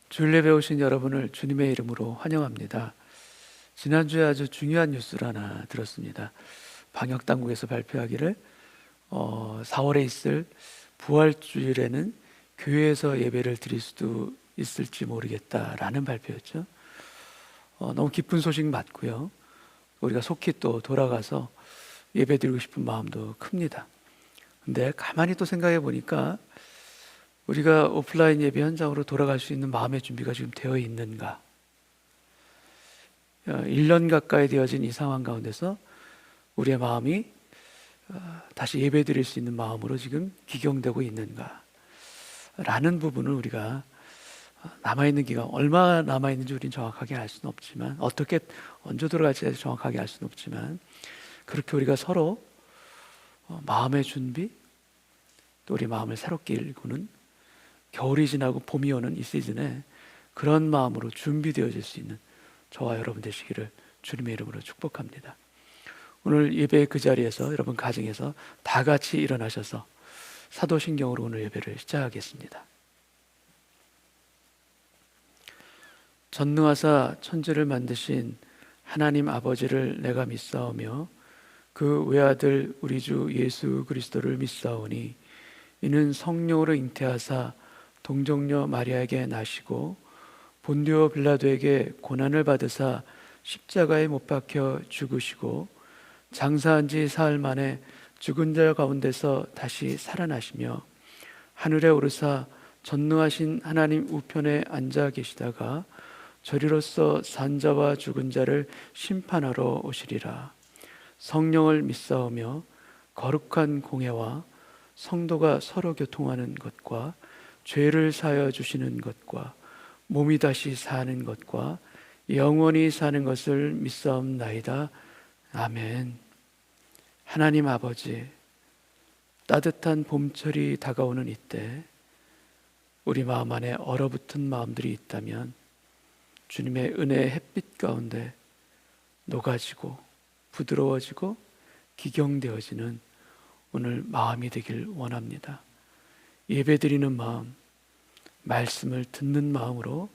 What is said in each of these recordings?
주일 예배 오신 여러분을 주님의 이름으로 환영합니다. 지난주에 아주 중요한 뉴스를 하나 들었습니다. 방역당국에서 발표하기를 4월에 있을 부활주일에는 교회에서 예배를 드릴 수도 있을지 모르겠다라는 발표였죠. 너무 기쁜 소식 맞고요. 우리가 속히 또 돌아가서 예배 드리고 싶은 마음도 큽니다. 근데 가만히 또 생각해 보니까 우리가 오프라인 예배 현장으로 돌아갈 수 있는 마음의 준비가 지금 되어 있는가? 1년 가까이 되어진 이 상황 가운데서 우리의 마음이 다시 예배 드릴 수 있는 마음으로 지금 기경되고 있는가? 라는 부분을 우리가 남아있는 기간, 얼마 남아있는지 우리는 정확하게 알 수는 없지만, 어떻게 언제 돌아갈지 정확하게 알 수는 없지만, 그렇게 우리가 서로 마음의 준비, 또 우리 마음을 새롭게 일구는, 겨울이 지나고 봄이 오는 이 시즌에 그런 마음으로 준비되어질 수 있는 저와 여러분 되시기를 주님의 이름으로 축복합니다. 오늘 예배의 그 자리에서 여러분 가정에서 다 같이 일어나셔서 사도신경으로 오늘 예배를 시작하겠습니다. 전능하사 천지를 만드신 하나님 아버지를 내가 믿사오며 그 외아들 우리 주 예수 그리스도를 믿사오니 이는 성령으로 잉태하사 동정녀 마리아에게 나시고 본디오 빌라도에게 고난을 받으사 십자가에 못 박혀 죽으시고 장사한 지 사흘 만에 죽은 자 가운데서 다시 살아나시며 하늘에 오르사 전능하신 하나님 우편에 앉아 계시다가 저리로서 산 자와 죽은 자를 심판하러 오시리라. 성령을 믿사오며 거룩한 공회와 성도가 서로 교통하는 것과 죄를 사하여 주시는 것과 몸이 다시 사는 것과 영원히 사는 것을 믿사옵나이다. 아멘. 하나님 아버지, 따뜻한 봄철이 다가오는 이때 우리 마음 안에 얼어붙은 마음들이 있다면 주님의 은혜의 햇빛 가운데 녹아지고 부드러워지고 기경되어지는 오늘 마음이 되길 원합니다. 예배드리는 마음, 말씀을 듣는 마음으로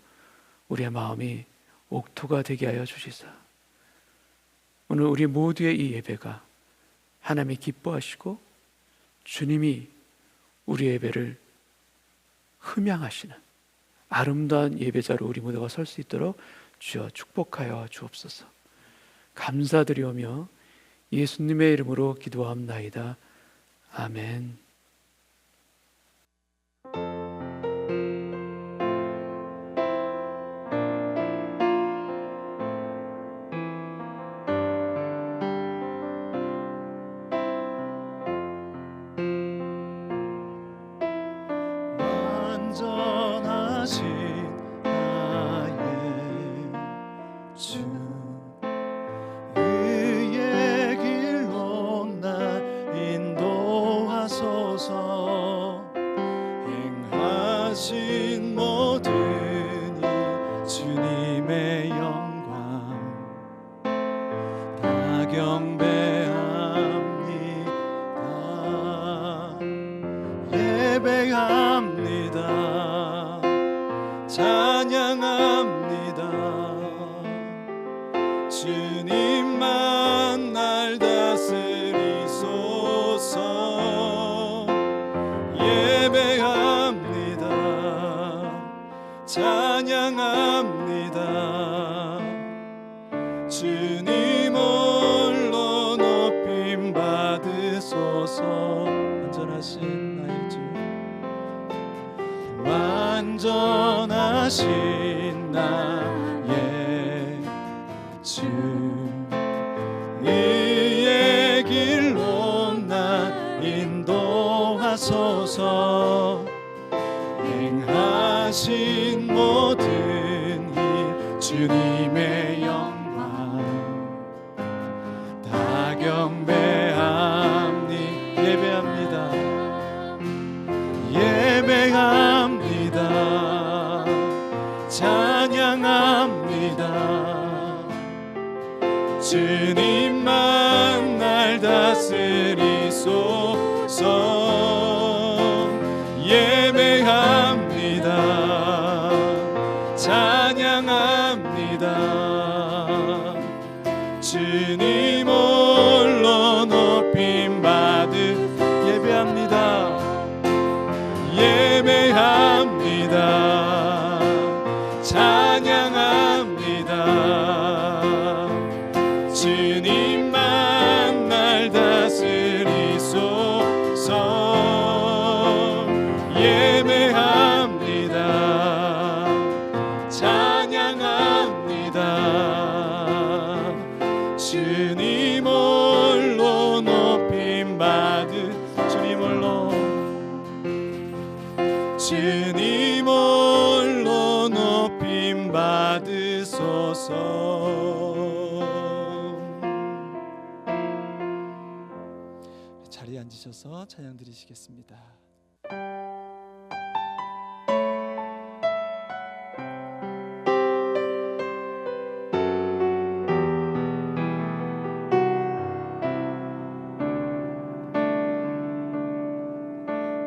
우리의 마음이 옥토가 되게 하여 주시사 오늘 우리 모두의 이 예배가 하나님이 기뻐하시고 주님이 우리 예배를 흠양하시는 아름다운 예배자로 우리 모두가 설 수 있도록 주여 축복하여 주옵소서. 감사드리오며 예수님의 이름으로 기도함나이다. 아멘. 완전하신 나의 주 의의 길로 날 인도하소서. 행하신 모든 일 주님의 영광 다 경배합니다. 예배합니다. 찬양합니다. 주님만 날 다스리소서. 예배합니다. 찬양합니다. 주님 홀로 높임 받으소서. 완전하신 나의 주, 완전하신 나의 주 의의 길로 날 인도하소서. 행하신 모든 일 주님의 영광 다 경배합니다. 예배합니다. 예배합니다. 찬양합니다. 주님만 날 다스리소서. 예배합니다. 주님 홀로 높임 받으소서. 자리에 앉으셔서 찬양 드리시겠습니다.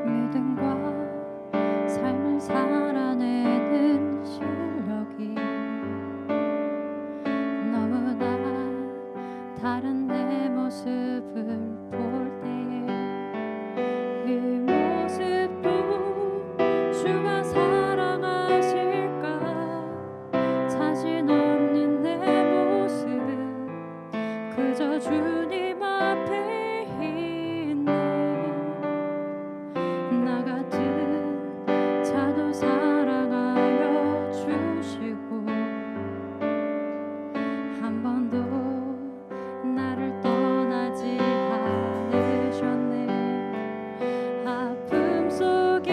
믿음과 삶을 살아내는 실력이 너무나 다른 내 모습을 볼 때에 이 모습도 주가 사랑하실까. 자신 없는 내 모습 그저 주님 앞에 있네. 나 같은 자도 사랑하여 주시고 한 번도 나를 떠나지 않으셨네. 아픔 속에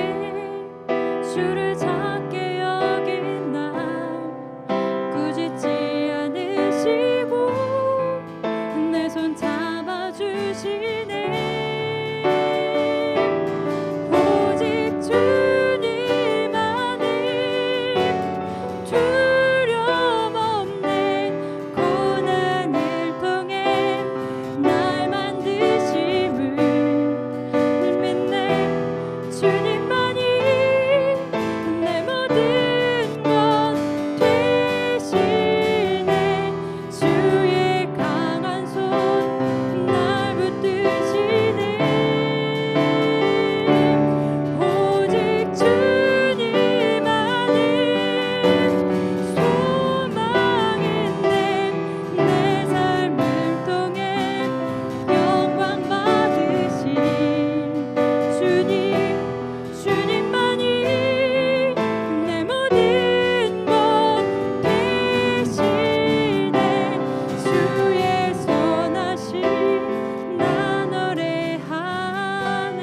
주를 찾게 여긴 날 꾸짖지 않으시고 내 손 잡아주시네. 오직 주님만이 두려움 없네. 고난을 통해 날 만드심을 믿네. 주님만이 내 모든 것 되시네. 주의 강한 손 날 붙드시네. 오직 주님만이 소망이네. 내 삶을 통해 영광 받으신 주님, 주님만이 내 모든 것 되시네. 주의 선하심 나 노래하네.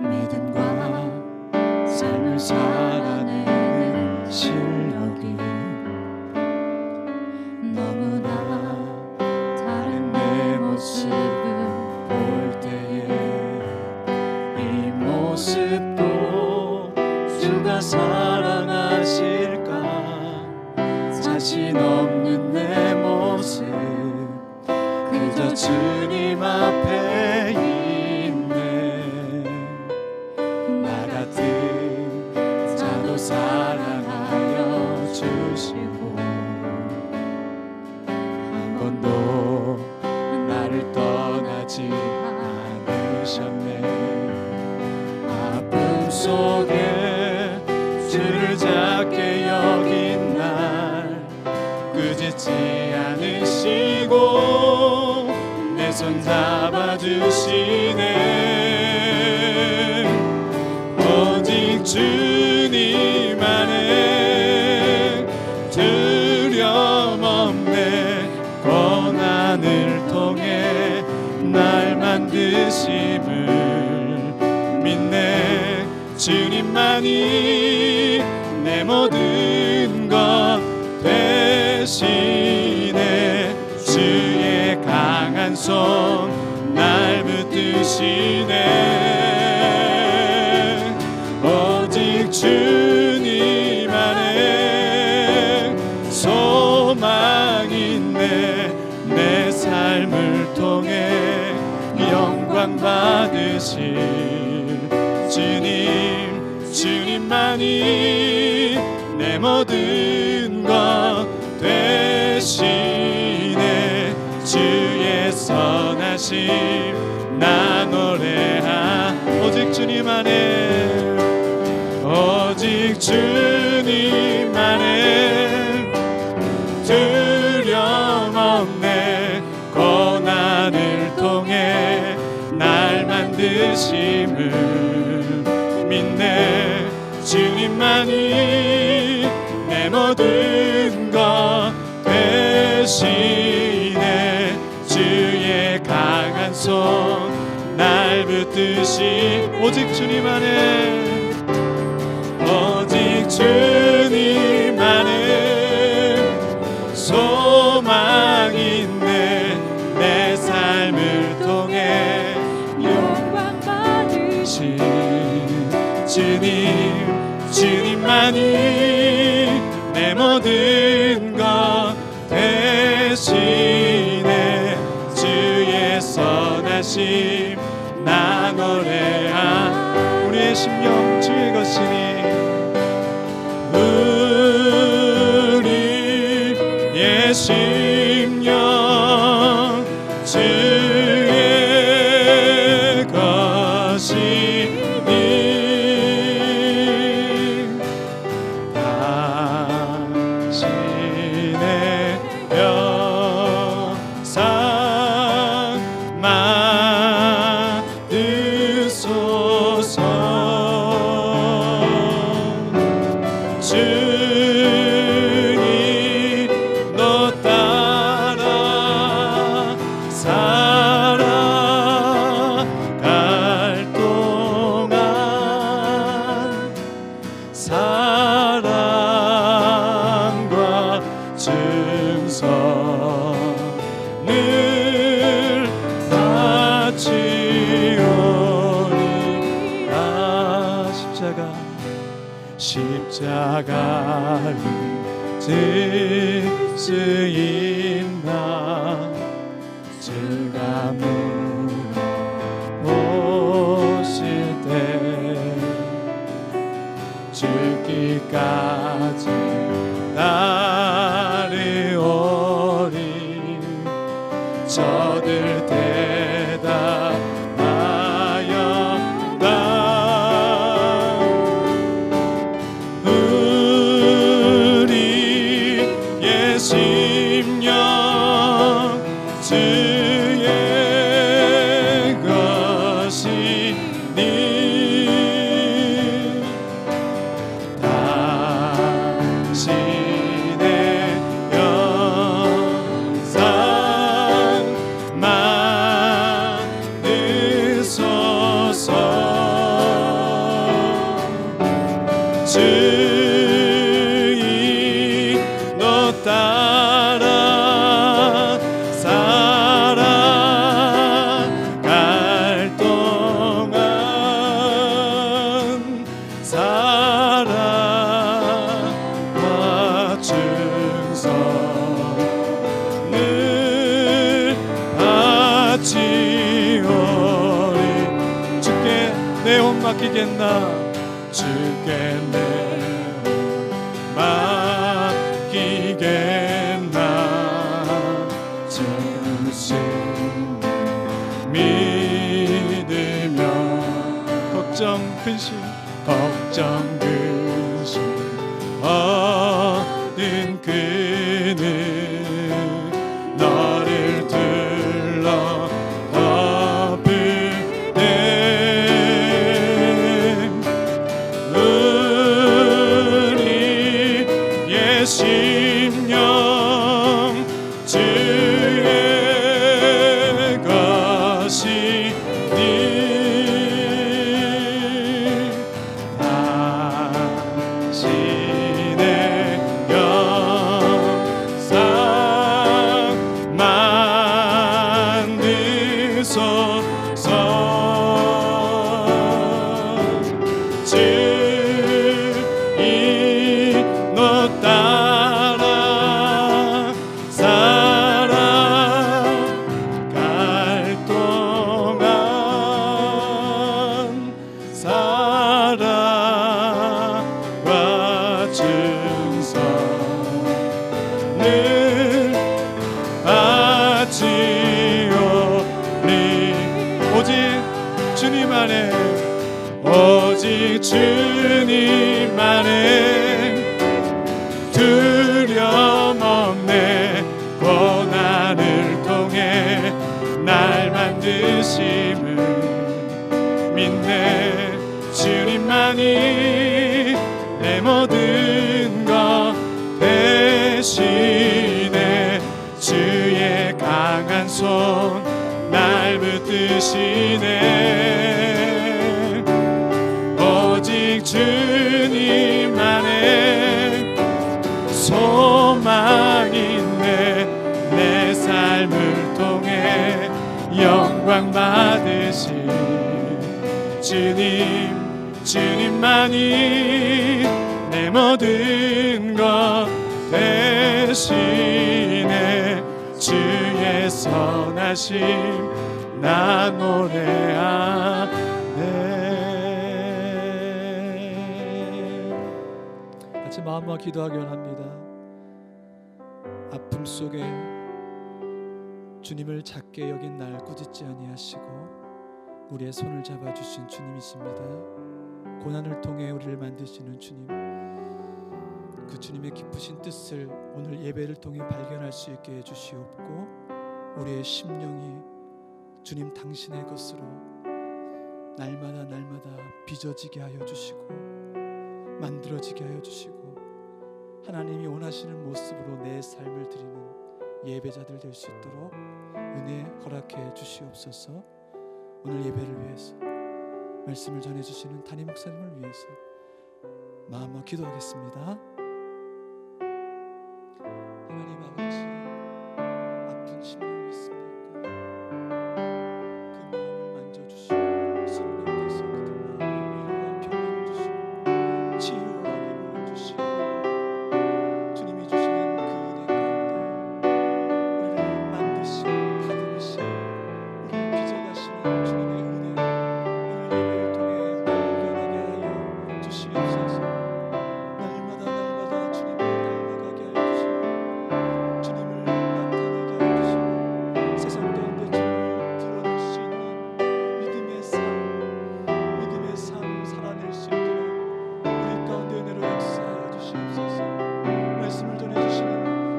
믿음과 삶을 살아내는 실력이 너무나 다른 내 모습을 볼 때에 이 모습도 주가 사랑하실까. 자신 없는 내 모습 그저 주님 앞에 있네. 나 같은 자도 사랑하여 주시고 한 번도 나를 떠나지 않으셨네. 아픔 속에 주를 작게 여긴 날 꾸짖지 않으시고 내 손 잡아주시네. 오직 주님 안에 두려움 없네. 고난을 통해 날 만드심을 믿네. 주님만이 내 모든 것 되시네. 주의 강한 손 날 붙드시네. 오직 주님 안에 소망 있네. 내 삶을 통해 영광 받으실 주님, 주님만이 내 모든 것 되시네. 주의 선하심 나 노래하. 오직 주님 안에, 오직 주님 안에 두려움 없네. 고난을 통해 날 만드심을 믿네. 주님만이 내 모든 것 되시 손 날 붙드시 오직 주님 안에 오직 주님 안에 소망이 있네 내 삶을 통해 영광 받으시 주님만이 내 모든 것 대신에 주의 선하심 나 노래하 우리의 심령 주의 것이니 우리의 심령 주의 것이니 당신의 영상 만드소서 주님 너 따라 살아갈 동안 사랑과 증선을 바치오리라 십자가를 질 수 있나 주가 물어보실 때 죽기까지 따르오리 저들 대답하였다 우리의 심령 주의 것이니 당신의 영상 만드소서 주의 너 따라 살아갈 동안 사랑과 증선을 바치오리 주께 내 혼 맡기겠나 주께 내 맡기겠나 주신 믿으며 걱정 근심 얻은 그는 너를 둘러 덮을 때 우리의 심령 주의 것이니 당신의 영상 만드소서 주의 너 따라 살아갈 동안 사랑과 증선을 바치오리 오직 주님 안에 오직 주님 안에 두려움 없네 고난을 통해 날 만드심을 믿네 주님만이 내 모든 것 대신에 주의 강한 손 날 붙들 영광 받으신 주님만이 내 모든 것 대신에 주의 선하심 나 노래하네. 같이 마음과 기도하기 원합니다. 아픔 속에 주님을 작게 여긴 날 꾸짖지 아니하시고 우리의 손을 잡아주신 주님이십니다. 고난을 통해 우리를 만드시는 주님, 그 주님의 깊으신 뜻을 오늘 예배를 통해 발견할 수 있게 해주시옵고 우리의 심령이 주님 당신의 것으로 날마다 빚어지게 하여 주시고 만들어지게 하여 주시고 하나님이 원하시는 모습으로 내 삶을 드리는 예배자들 될 수 있도록 은혜 허락해 주시옵소서. 오늘 예배를 위해서 말씀을 전해주시는 담임 목사님을 위해서 마음으로 기도하겠습니다. 하나님 아버지, 아픈 심령이 있습니까? 그 마음을 만져주시고 성령께서 그들 마음에 위로와 평안을 주시고 치유와 회복을 주시고 주님이 주시는 그 은혜 가운데 우리를 만드시고 다듬으시고 우리를 빚어가시는 주님의 은혜 오늘 예배를 통해 발견하게 하여 주시옵소서. 날마다 주님을 닮아가게 하여 주시고 주님을 나타내게 하여 주시고 세상 가운데 주님을 드러낼 수 있는 믿음의 삶 살아낼 수 있도록 우리 가운데 은혜로 역사하여 주시옵소서. 말씀을 전해주시는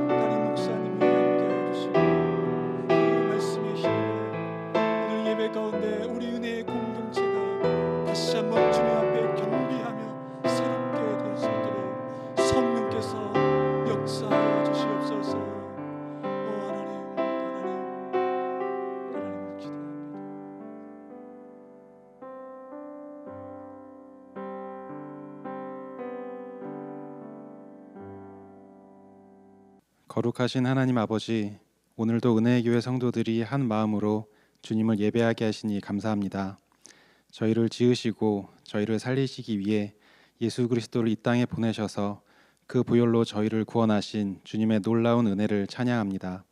담임 목사님을 함께하여 주시고 그 말씀의 힘으로 오늘 예배 가운데 우리 은혜의 공동체가 다시 한번 주님 앞에 경비하며 새롭게 될 수 있도록 성령께서 역사하여 주시옵소서. 오 하나님을 기도합니다. 거룩하신 하나님 아버지, 오늘도 은혜의 교회 성도들이 한 마음으로 주님을 예배하게 하시니 감사합니다. 저희를 지으시고 저희를 살리시기 위해 예수 그리스도를 이 땅에 보내셔서 그 보혈로 저희를 구원하신 주님의 놀라운 은혜를 찬양합니다.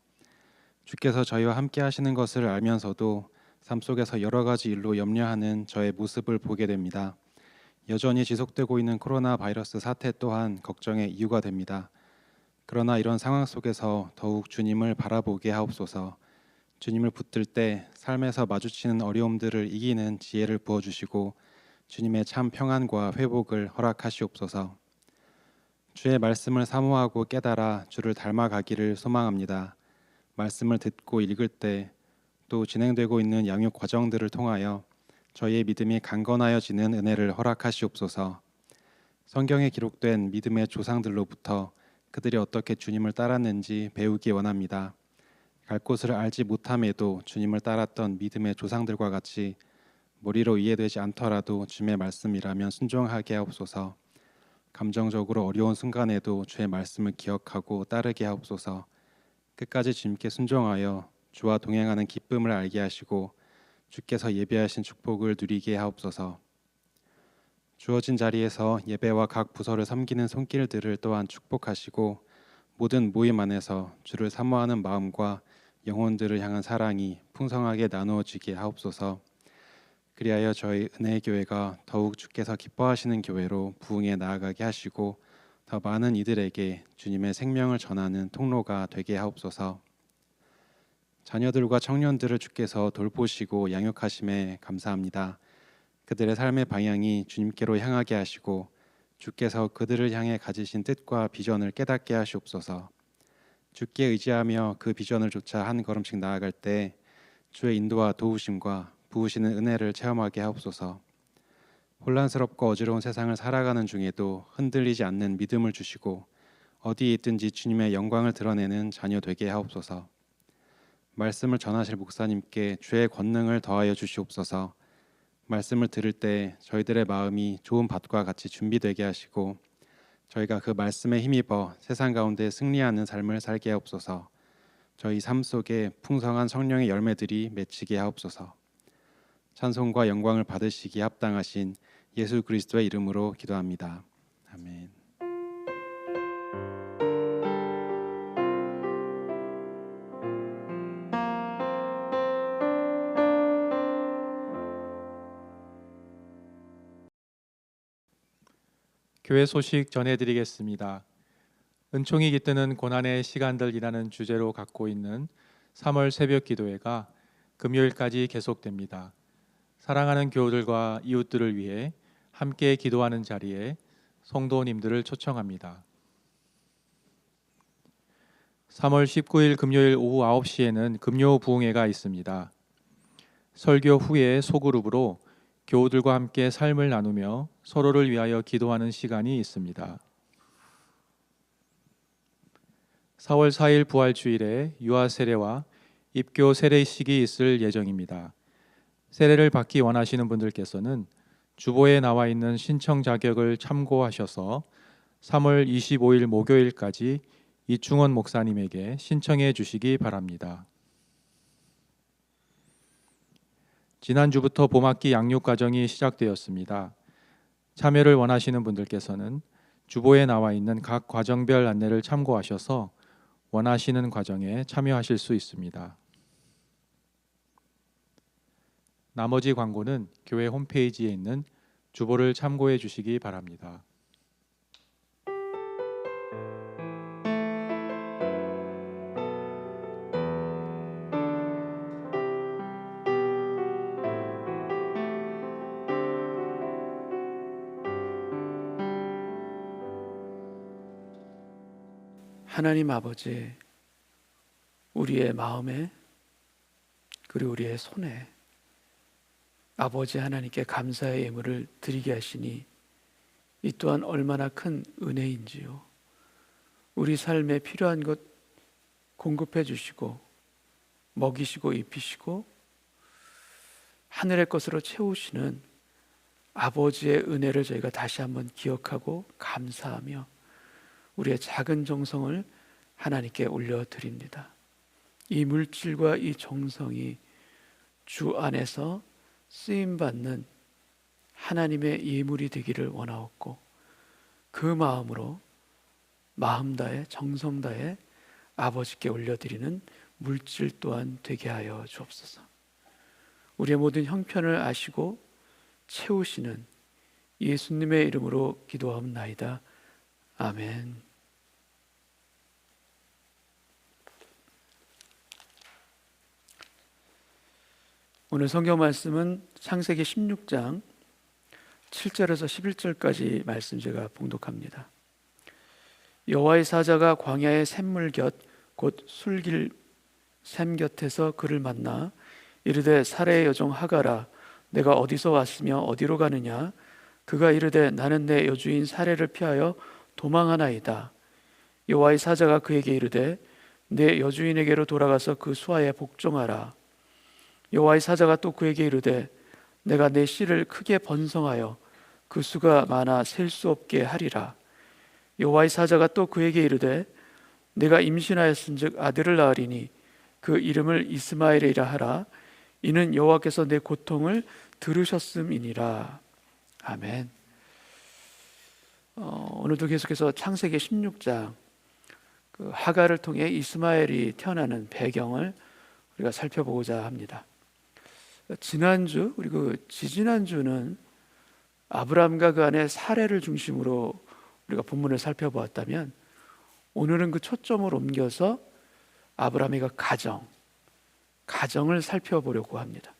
주께서 저희와 함께 하시는 것을 알면서도 삶 속에서 여러 가지 일로 염려하는 저의 모습을 보게 됩니다. 여전히 지속되고 있는 코로나 바이러스 사태 또한 걱정의 이유가 됩니다. 그러나 이런 상황 속에서 더욱 주님을 바라보게 하옵소서. 주님을 붙들 때 삶에서 마주치는 어려움들을 이기는 지혜를 부어주시고 주님의 참 평안과 회복을 허락하시옵소서. 주의 말씀을 사모하고 깨달아 주를 닮아가기를 소망합니다. 말씀을 듣고 읽을 때 또 진행되고 있는 양육 과정들을 통하여 저희의 믿음이 강건하여지는 은혜를 허락하시옵소서. 성경에 기록된 믿음의 조상들로부터 그들이 어떻게 주님을 따랐는지 배우기 원합니다. 갈 곳을 알지 못함에도 주님을 따랐던 믿음의 조상들과 같이 머리로 이해되지 않더라도 주의 말씀이라면 순종하게 하옵소서. 감정적으로 어려운 순간에도 주의 말씀을 기억하고 따르게 하옵소서. 끝까지 주님께 순종하여 주와 동행하는 기쁨을 알게 하시고 주께서 예배하신 축복을 누리게 하옵소서. 주어진 자리에서 예배와 각 부서를 섬기는 손길들을 또한 축복하시고 모든 모임 안에서 주를 사모하는 마음과 영혼들을 향한 사랑이 풍성하게 나누어지게 하옵소서. 그리하여 저희 은혜의 교회가 더욱 주께서 기뻐하시는 교회로 부흥해 나아가게 하시고 더 많은 이들에게 주님의 생명을 전하는 통로가 되게 하옵소서. 자녀들과 청년들을 주께서 돌보시고 양육하심에 감사합니다. 그들의 삶의 방향이 주님께로 향하게 하시고 주께서 그들을 향해 가지신 뜻과 비전을 깨닫게 하시옵소서. 주께 의지하며 그 비전을 쫓아 한 걸음씩 나아갈 때 주의 인도와 도우심과 부으시는 은혜를 체험하게 하옵소서. 혼란스럽고 어지러운 세상을 살아가는 중에도 흔들리지 않는 믿음을 주시고 어디에 있든지 주님의 영광을 드러내는 자녀 되게 하옵소서. 말씀을 전하실 목사님께 주의 권능을 더하여 주시옵소서. 말씀을 들을 때 저희들의 마음이 좋은 밭과 같이 준비되게 하시고 저희가 그 말씀에 힘입어 세상 가운데 승리하는 삶을 살게 하옵소서. 저희 삶 속에 풍성한 성령의 열매들이 맺히게 하옵소서. 찬송과 영광을 받으시기에 합당하신 예수 그리스도의 이름으로 기도합니다. 아멘. 교회 소식 전해드리겠습니다. 은총이 깃드는 고난의 시간들이라는 주제로 갖고 있는 3월 새벽 기도회가 금요일까지 계속됩니다. 사랑하는 교우들과 이웃들을 위해 함께 기도하는 자리에 성도님들을 초청합니다. 3월 19일 금요일 오후 9시에는 금요 부흥회가 있습니다. 설교 후에 소그룹으로 교우들과 함께 삶을 나누며 서로를 위하여 기도하는 시간이 있습니다. 4월 4일 부활주일에 유아 세례와 입교 세례식이 있을 예정입니다. 세례를 받기 원하시는 분들께서는 주보에 나와 있는 신청 자격을 참고하셔서 3월 25일 목요일까지 이충원 목사님에게 신청해 주시기 바랍니다. 지난주부터 봄학기 양육 과정이 시작되었습니다. 참여를 원하시는 분들께서는 주보에 나와 있는 각 과정별 안내를 참고하셔서 원하시는 과정에 참여하실 수 있습니다. 나머지 광고는 교회 홈페이지에 있는 주보를 참고해 주시기 바랍니다. 하나님 아버지, 우리의 마음에 그리고 우리의 손에 아버지 하나님께 감사의 예물을 드리게 하시니 이 또한 얼마나 큰 은혜인지요. 우리 삶에 필요한 것 공급해 주시고 먹이시고 입히시고 하늘의 것으로 채우시는 아버지의 은혜를 저희가 다시 한번 기억하고 감사하며 우리의 작은 정성을 하나님께 올려드립니다. 이 물질과 이 정성이 주 안에서 쓰임받는 하나님의 예물이 되기를 원하옵고 그 마음으로 마음 다해 정성 다해 아버지께 올려드리는 물질 또한 되게 하여 주옵소서. 우리의 모든 형편을 아시고 채우시는 예수님의 이름으로 기도하옵나이다. 아멘. 오늘 성경 말씀은 창세기 16장 7절에서 11절까지 말씀 제가 봉독합니다. 여호와의 사자가 광야의 샘물 곁 곧 술길 샘 곁에서 그를 만나 이르되 사레의 여종 하가라 내가 어디서 왔으며 어디로 가느냐. 그가 이르되 나는 내 여주인 사레를 피하여 도망하나이다. 여호와의 사자가 그에게 이르되 내 여주인에게로 돌아가서 그 수하에 복종하라. 여호와의 사자가 또 그에게 이르되 내가 내 씨를 크게 번성하여 그 수가 많아 셀 수 없게 하리라. 여호와의 사자가 또 그에게 이르되 내가 임신하였은즉 아들을 낳으리니 그 이름을 이스마엘이라 하라. 이는 여호와께서 내 고통을 들으셨음이니라. 아멘. 오늘도 계속해서 창세기 16장 그 하가를 통해 이스마엘이 태어나는 배경을 우리가 살펴보고자 합니다. 지난주 그리고 지지난주는 아브라함과 그 아내 사레를 중심으로 우리가 본문을 살펴보았다면 오늘은 그 초점을 옮겨서 아브라함의 그 가정을 살펴보려고 합니다.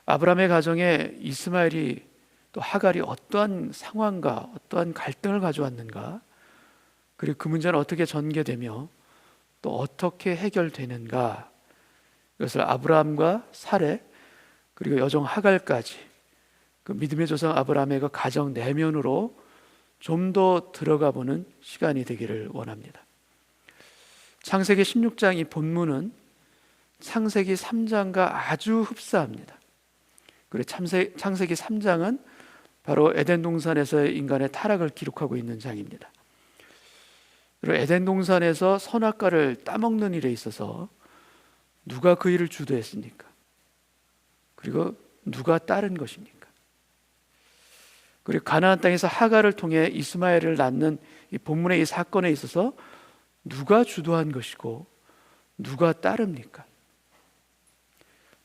아브라함의 가정에 이스마엘이 또 하갈이 어떠한 상황과 어떠한 갈등을 가져왔는가, 그리고 그 문제는 어떻게 전개되며 또 어떻게 해결되는가, 이것을 아브라함과 사레 그리고 여종 하갈까지 그 믿음의 조상 아브라함의 그 가정 내면으로 좀 더 들어가 보는 시간이 되기를 원합니다. 창세기 16장 이 본문은 창세기 3장과 아주 흡사합니다. 그리고 창세기 그리고 에덴 동산에서 선악과를 따먹는 일에 있어서 누가 그 일을 주도했습니까? 그리고 누가 따른 것입니까? 그리고 가나안 땅에서 하갈을 통해 이스마엘을 낳는 이 본문의 이 사건에 있어서 누가 주도한 것이고 누가 따릅니까?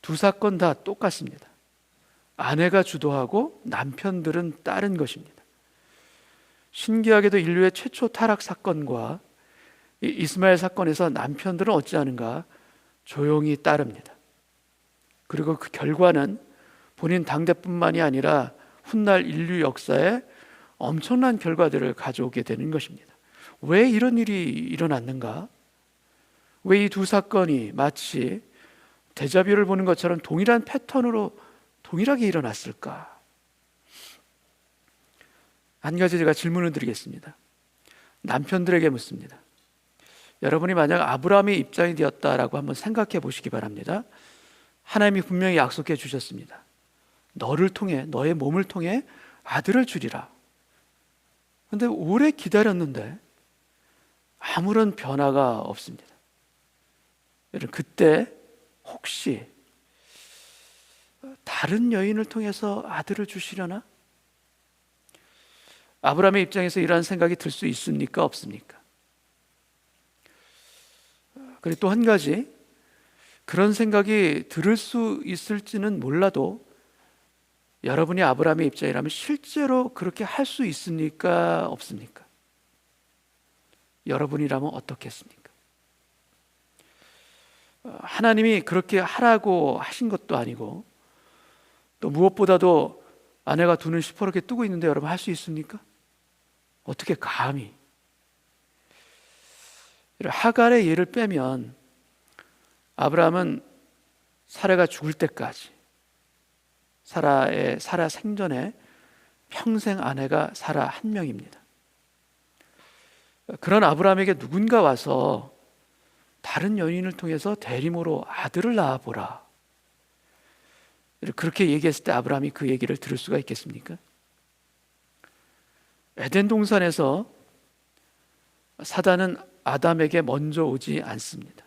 두 사건 다 똑같습니다. 아내가 주도하고 남편들은 따른 것입니다. 신기하게도 인류의 최초 타락 사건과 이 이스마엘 사건에서 남편들은 어찌하는가? 조용히 따릅니다. 그리고 그 결과는 본인 당대뿐만이 아니라 훗날 인류 역사에 엄청난 결과들을 가져오게 되는 것입니다. 왜 이런 일이 일어났는가? 왜 이 두 사건이 마치 데자뷰를 보는 것처럼 동일한 패턴으로 동일하게 일어났을까? 한 가지 제가 질문을 드리겠습니다. 남편들에게 묻습니다. 여러분이 만약 아브라함의 입장이 되었다라고 한번 생각해 보시기 바랍니다. 하나님이 분명히 약속해 주셨습니다. 너를 통해, 너의 몸을 통해 아들을 주리라. 그런데 오래 기다렸는데 아무런 변화가 없습니다. 여러분, 그때 혹시 다른 여인을 통해서 아들을 주시려나? 아브라함의 입장에서 이러한 생각이 들 수 있습니까? 없습니까? 그리고 또 한 가지, 그런 생각이 들을 수 있을지는 몰라도 여러분이 아브라함의 입장이라면 실제로 그렇게 할 수 있습니까? 없습니까? 여러분이라면 어떻겠습니까? 하나님이 그렇게 하라고 하신 것도 아니고 또 무엇보다도 아내가 두 눈 시퍼렇게 뜨고 있는데 여러분 할 수 있습니까? 어떻게 감히? 하갈의 예를 빼면 아브라함은 사라가 죽을 때까지 사라 생전에 평생 아내가 사라 한 명입니다. 그런 아브라함에게 누군가 와서 다른 여인을 통해서 대림으로 아들을 낳아보라, 그렇게 얘기했을 때 아브라함이 그 얘기를 들을 수가 있겠습니까? 에덴 동산에서 사단은 아담에게 먼저 오지 않습니다.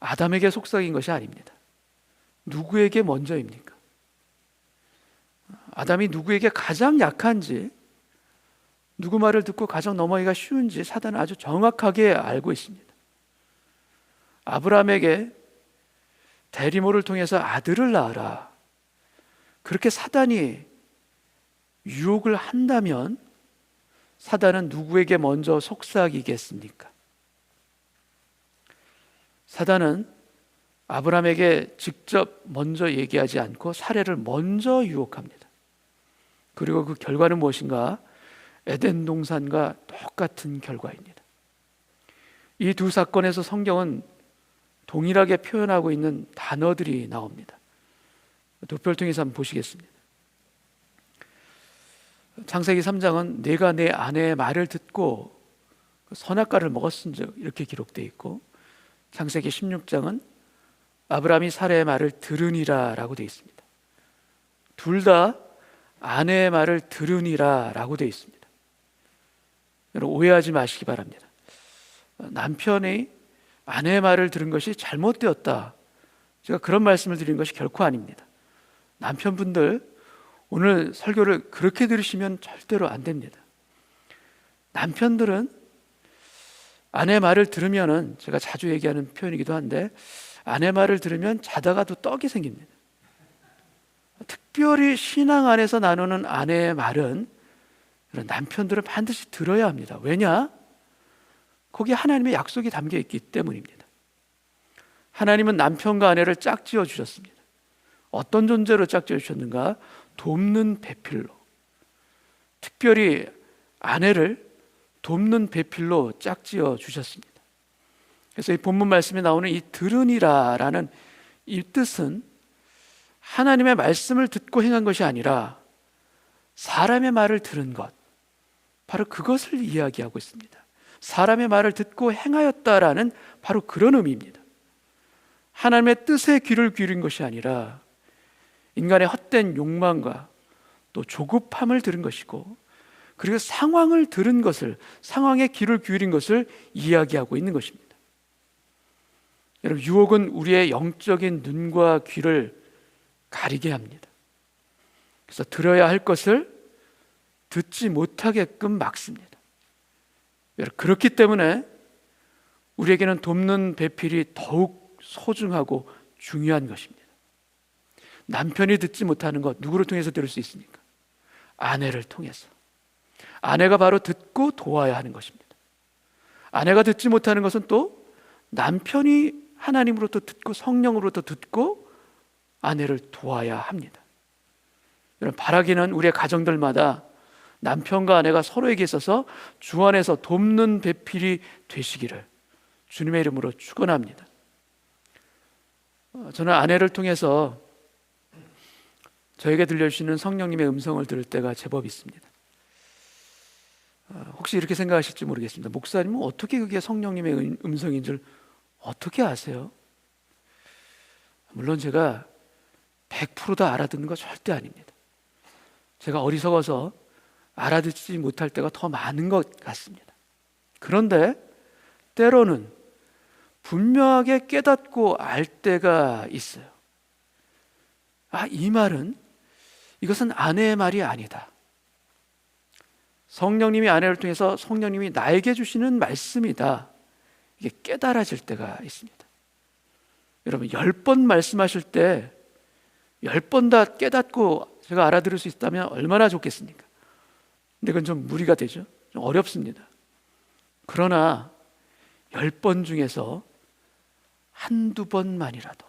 아담에게 속삭인 것이 아닙니다. 누구에게 먼저입니까? 아담이 누구에게 가장 약한지, 누구 말을 듣고 가장 넘어가기가 쉬운지 사단은 아주 정확하게 알고 있습니다. 아브라함에게 대리모를 통해서 아들을 낳아라, 그렇게 사단이 유혹을 한다면 사단은 누구에게 먼저 속삭이겠습니까? 사단은 아브라함에게 직접 먼저 얘기하지 않고 사례를 먼저 유혹합니다. 그리고 그 결과는 무엇인가? 에덴 동산과 똑같은 결과입니다. 이 두 사건에서 성경은 동일하게 표현하고 있는 단어들이 나옵니다. 도표를 통해서 한번 보시겠습니다. 창세기 3장은 내가 내 아내의 말을 듣고 선악과를 먹었은즉 이렇게 기록되어 있고, 창세기 16장은 아브라함이 사라의 말을 들으니라 라고 되어 있습니다. 둘 다 아내의 말을 들으니라 라고 되어 있습니다. 여러분, 오해하지 마시기 바랍니다. 남편이 아내의 말을 들은 것이 잘못되었다, 제가 그런 말씀을 드리는 것이 결코 아닙니다. 남편분들, 오늘 설교를 그렇게 들으시면 절대로 안 됩니다. 남편들은 아내 말을 들으면은, 제가 자주 얘기하는 표현이기도 한데, 아내 말을 들으면 자다가도 떡이 생깁니다. 특별히 신앙 안에서 나누는 아내의 말은 남편들은 반드시 들어야 합니다. 왜냐? 거기에 하나님의 약속이 담겨 있기 때문입니다. 하나님은 남편과 아내를 짝지어 주셨습니다. 어떤 존재로 짝지어 주셨는가? 돕는 배필로, 특별히 아내를 돕는 배필로 짝지어 주셨습니다. 그래서 이 본문 말씀에 나오는 이 들으니라라는 이 뜻은 하나님의 말씀을 듣고 행한 것이 아니라 사람의 말을 들은 것, 바로 그것을 이야기하고 있습니다. 사람의 말을 듣고 행하였다라는 바로 그런 의미입니다. 하나님의 뜻에 귀를 기울인 것이 아니라 인간의 헛된 욕망과 또 조급함을 들은 것이고, 그리고 상황을 들은 것을, 상황에 귀를 기울인 것을 이야기하고 있는 것입니다. 여러분, 유혹은 우리의 영적인 눈과 귀를 가리게 합니다. 그래서 들어야 할 것을 듣지 못하게끔 막습니다. 여러분, 그렇기 때문에 우리에게는 돕는 배필이 더욱 소중하고 중요한 것입니다. 남편이 듣지 못하는 것, 누구를 통해서 들을 수 있습니까? 아내를 통해서. 아내가 바로 듣고 도와야 하는 것입니다. 아내가 듣지 못하는 것은 또 남편이 하나님으로부터 듣고 성령으로부터 듣고 아내를 도와야 합니다. 여러분, 바라기는 우리의 가정들마다 남편과 아내가 서로에게 있어서 주 안에서 돕는 배필이 되시기를 주님의 이름으로 축원합니다. 저는 아내를 통해서 저에게 들려주시는 성령님의 음성을 들을 때가 제법 있습니다. 혹시 이렇게 생각하실지 모르겠습니다. 목사님은 어떻게 그게 성령님의 음성인 줄 어떻게 아세요? 물론 제가 100% 다 알아듣는 거 절대 아닙니다. 제가 어리석어서 알아듣지 못할 때가 더 많은 것 같습니다. 그런데 때로는 분명하게 깨닫고 알 때가 있어요. 이 말은, 이것은 아내의 말이 아니다. 성령님이 아내를 통해서 성령님이 나에게 주시는 말씀이다. 이게 깨달아질 때가 있습니다. 여러분, 10번 말씀하실 때 10번 다 깨닫고 제가 알아들을 수 있다면 얼마나 좋겠습니까? 근데 그건 좀 무리가 되죠. 좀 어렵습니다. 그러나 10번 중에서 한두 번만이라도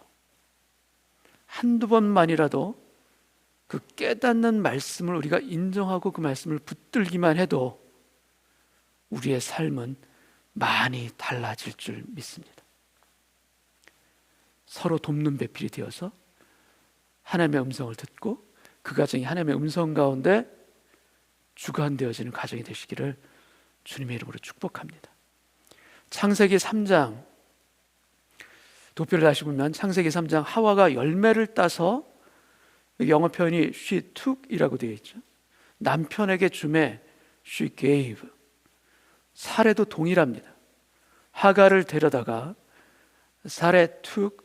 그 깨닫는 말씀을 우리가 인정하고 그 말씀을 붙들기만 해도 우리의 삶은 많이 달라질 줄 믿습니다. 서로 돕는 배필이 되어서 하나님의 음성을 듣고 그 가정이 하나님의 음성 가운데 주관되어지는 가정이 되시기를 주님의 이름으로 축복합니다. 창세기 3장 도표를 다시 보면 창세기 3장 하와가 열매를 따서, 여기 영어 표현이 she took이라고 되어 있죠. 남편에게 주매 she gave. 사례도 동일합니다. 하갈을 데려다가 사례 took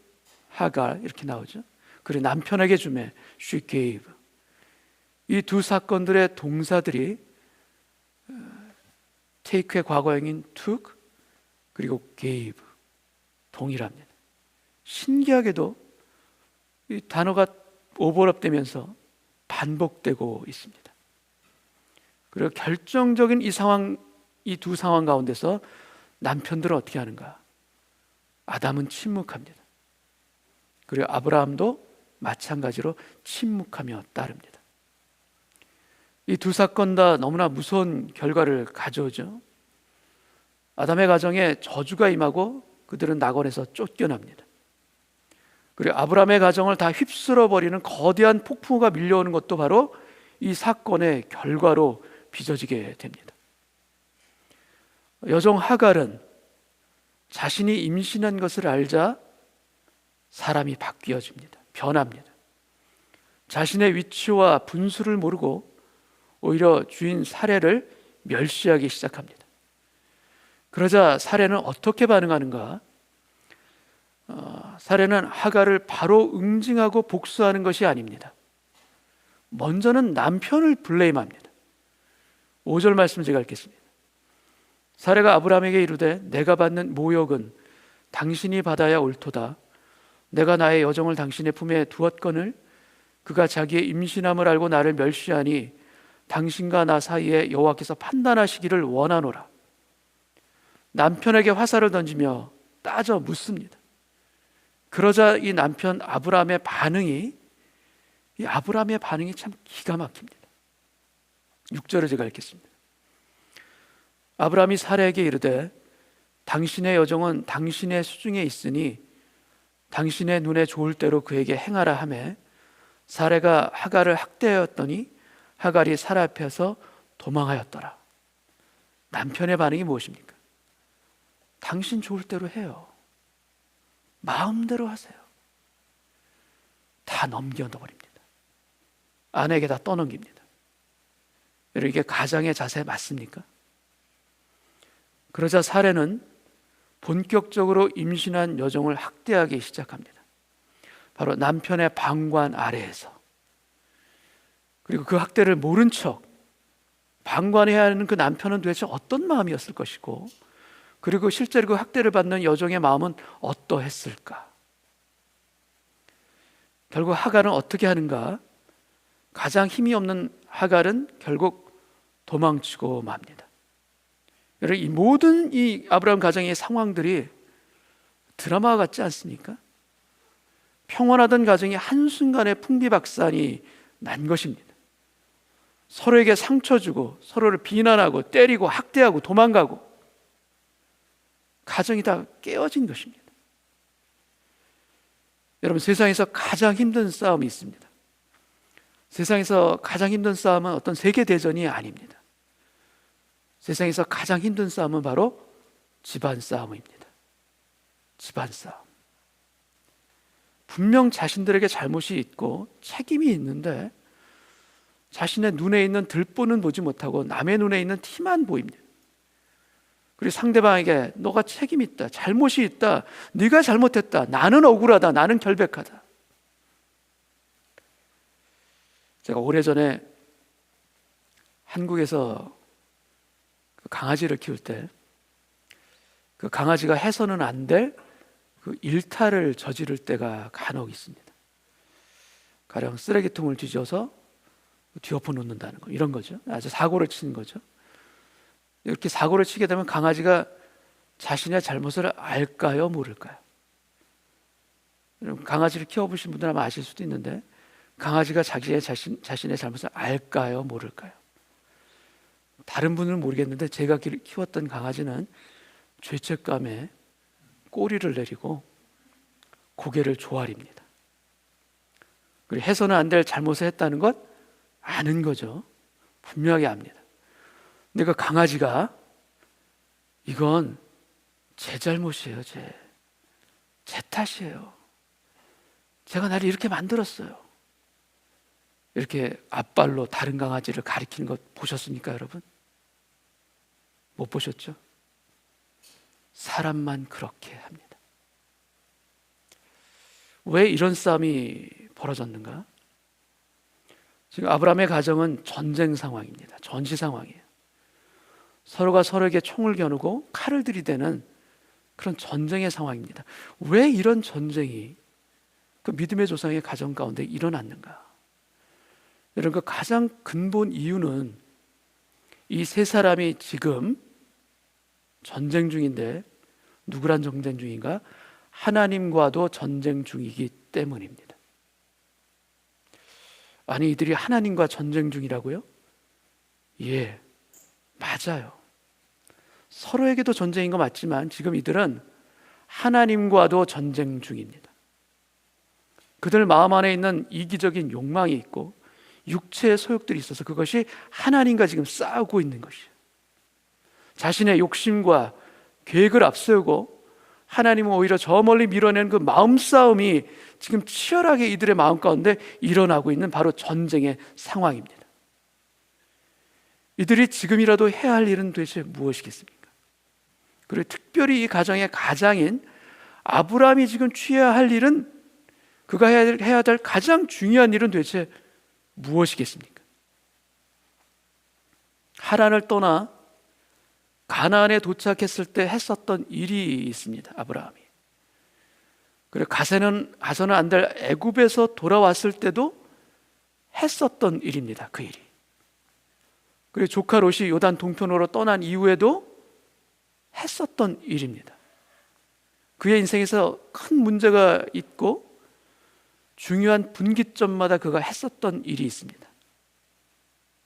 하갈 이렇게 나오죠. 그리고 남편에게 주매 she gave. 이 두 사건들의 동사들이 take의 과거형인 took 그리고 gave 동일합니다. 신기하게도 이 단어가 오버랩되면서 반복되고 있습니다. 그리고 결정적인 이 두 상황 가운데서 남편들은 어떻게 하는가? 아담은 침묵합니다. 그리고 아브라함도 마찬가지로 침묵하며 따릅니다. 이 두 사건 다 너무나 무서운 결과를 가져오죠. 아담의 가정에 저주가 임하고 그들은 낙원에서 쫓겨납니다. 그리고 아브라함의 가정을 다 휩쓸어 버리는 거대한 폭풍우가 밀려오는 것도 바로 이 사건의 결과로 빚어지게 됩니다. 여종 하갈은 자신이 임신한 것을 알자 사람이 바뀌어집니다. 변합니다. 자신의 위치와 분수를 모르고 오히려 주인 사례를 멸시하기 시작합니다. 그러자 사례는 어떻게 반응하는가? 사례는 하갈을 바로 응징하고 복수하는 것이 아닙니다. 먼저는 남편을 블레임합니다. 5절 말씀 제가 읽겠습니다. 사례가 아브라함에게 이르되 내가 받는 모욕은 당신이 받아야 옳도다. 내가 나의 여종을 당신의 품에 두었거늘 그가 자기의 임신함을 알고 나를 멸시하니 당신과 나 사이에 여호와께서 판단하시기를 원하노라. 남편에게 화살을 던지며 따져 묻습니다. 그러자 이 남편 아브라함의 반응이 참 기가 막힙니다. 6절을 제가 읽겠습니다. 아브라함이 사례에게 이르되 당신의 여종은 당신의 수중에 있으니 당신의 눈에 좋을 대로 그에게 행하라 하매 사례가 하갈을 학대하였더니 하갈이 사라 앞에서 도망하였더라. 남편의 반응이 무엇입니까? 당신 좋을 대로 해요. 마음대로 하세요. 다 넘겨버립니다. 아내에게 다 떠넘깁니다. 여러분, 이게 가장의 자세 맞습니까? 그러자 사례는 본격적으로 임신한 여종을 학대하기 시작합니다. 바로 남편의 방관 아래에서. 그리고 그 학대를 모른 척 방관해야 하는 그 남편은 도대체 어떤 마음이었을 것이고, 그리고 실제로 그 학대를 받는 여종의 마음은 어떠했을까? 결국 하갈은 어떻게 하는가? 가장 힘이 없는 하갈은 결국 도망치고 맙니다. 여러분, 이 모든 이 아브라함 가정의 상황들이 드라마 같지 않습니까? 평온하던 가정이 한순간에 풍비박산이 난 것입니다. 서로에게 상처 주고 서로를 비난하고 때리고 학대하고 도망가고 가정이 다 깨어진 것입니다. 여러분, 세상에서 가장 힘든 싸움이 있습니다. 세상에서 가장 힘든 싸움은 어떤 세계대전이 아닙니다. 세상에서 가장 힘든 싸움은 바로 집안 싸움입니다. 집안 싸움. 분명 자신들에게 잘못이 있고 책임이 있는데 자신의 눈에 있는 들보는 보지 못하고 남의 눈에 있는 티만 보입니다. 그리고 상대방에게 너가 책임 있다, 잘못이 있다, 네가 잘못했다, 나는 억울하다, 나는 결백하다. 제가 오래전에 한국에서 그 강아지를 키울 때 그 강아지가 해서는 안 될 그 일탈을 저지를 때가 간혹 있습니다. 가령 쓰레기통을 뒤져서 뒤엎어 놓는다는 거, 이런 거죠. 아주 사고를 치는 거죠. 이렇게 사고를 치게 되면 강아지가 자신의 잘못을 알까요, 모를까요? 강아지를 키워보신 분들 아마 아실 수도 있는데, 강아지가 자신의 잘못을 알까요, 모를까요? 다른 분은 모르겠는데 제가 키웠던 강아지는 죄책감에 꼬리를 내리고 고개를 조아립니다. 그리고 해서는 안 될 잘못을 했다는 것 아는 거죠. 분명히 압니다. 근데 그 강아지가 이건 제 잘못이에요. 제 탓이에요. 제가 나를 이렇게 만들었어요. 이렇게 앞발로 다른 강아지를 가리키는 것 보셨습니까, 여러분? 못 보셨죠? 사람만 그렇게 합니다. 왜 이런 싸움이 벌어졌는가? 지금 아브라함의 가정은 전쟁 상황입니다. 전시 상황이에요. 서로가 서로에게 총을 겨누고 칼을 들이대는 그런 전쟁의 상황입니다. 왜 이런 전쟁이 그 믿음의 조상의 가정 가운데 일어났는가? 여러분, 그 가장 근본 이유는 이 세 사람이 지금 전쟁 중인데, 누구랑 전쟁 중인가? 하나님과도 전쟁 중이기 때문입니다. 아니, 이들이 하나님과 전쟁 중이라고요? 예, 맞아요. 서로에게도 전쟁인 거 맞지만 지금 이들은 하나님과도 전쟁 중입니다. 그들 마음 안에 있는 이기적인 욕망이 있고 육체의 소욕들이 있어서 그것이 하나님과 지금 싸우고 있는 것이에요. 자신의 욕심과 계획을 앞세우고 하나님은 오히려 저 멀리 밀어내는 그 마음싸움이 지금 치열하게 이들의 마음 가운데 일어나고 있는 바로 전쟁의 상황입니다. 이들이 지금이라도 해야 할 일은 도대체 무엇이겠습니까? 그리고 특별히 이 가정의 가장인 아브라함이 지금 취해야 할 일은, 그가 해야 될 가장 중요한 일은 도대체 무엇이겠습니까? 하란을 떠나 가나안에 도착했을 때 했었던 일이 있습니다. 아브라함이. 그리고 가서는 안 될 애굽에서 돌아왔을 때도 했었던 일입니다. 그 일이. 그리고 조카 롯이 요단 동편으로 떠난 이후에도 했었던 일입니다. 그의 인생에서 큰 문제가 있고 중요한 분기점마다 그가 했었던 일이 있습니다.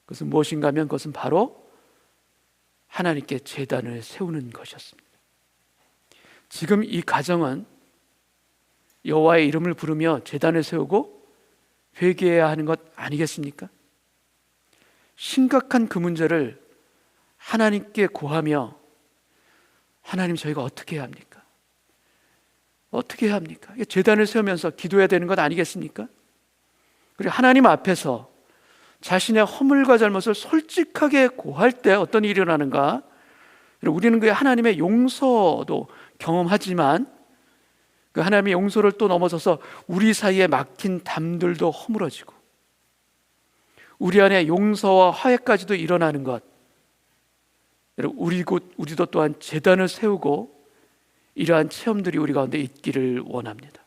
그것은 무엇인가 하면 그것은 바로 하나님께 제단을 세우는 것이었습니다. 지금 이 가정은 여호와의 이름을 부르며 제단을 세우고 회개해야 하는 것 아니겠습니까? 심각한 그 문제를 하나님께 고하며, 하나님, 저희가 어떻게 해야 합니까? 어떻게 해야 합니까? 제단을 세우면서 기도해야 되는 것 아니겠습니까? 그리고 하나님 앞에서 자신의 허물과 잘못을 솔직하게 고할 때 어떤 일이 일어나는가? 우리는 그 하나님의 용서도 경험하지만 그 하나님의 용서를 또 넘어서서 우리 사이에 막힌 담들도 허물어지고 우리 안에 용서와 화해까지도 일어나는 것. 우리도 또한 제단을 세우고 이러한 체험들이 우리 가운데 있기를 원합니다.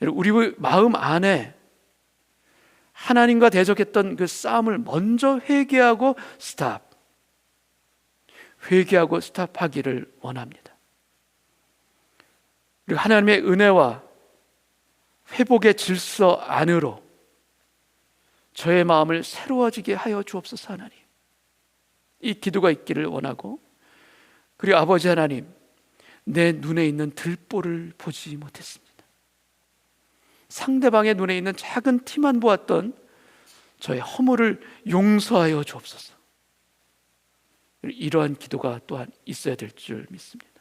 우리 마음 안에 하나님과 대적했던 그 싸움을 먼저 회개하고 스탑하기를 원합니다. 그리고 하나님의 은혜와 회복의 질서 안으로 저의 마음을 새로워지게 하여 주옵소서. 하나님, 이 기도가 있기를 원하고, 그리고 아버지 하나님, 내 눈에 있는 들보를 보지 못했습니다. 상대방의 눈에 있는 작은 티만 보았던 저의 허물을 용서하여 주옵소서. 이러한 기도가 또한 있어야 될 줄 믿습니다.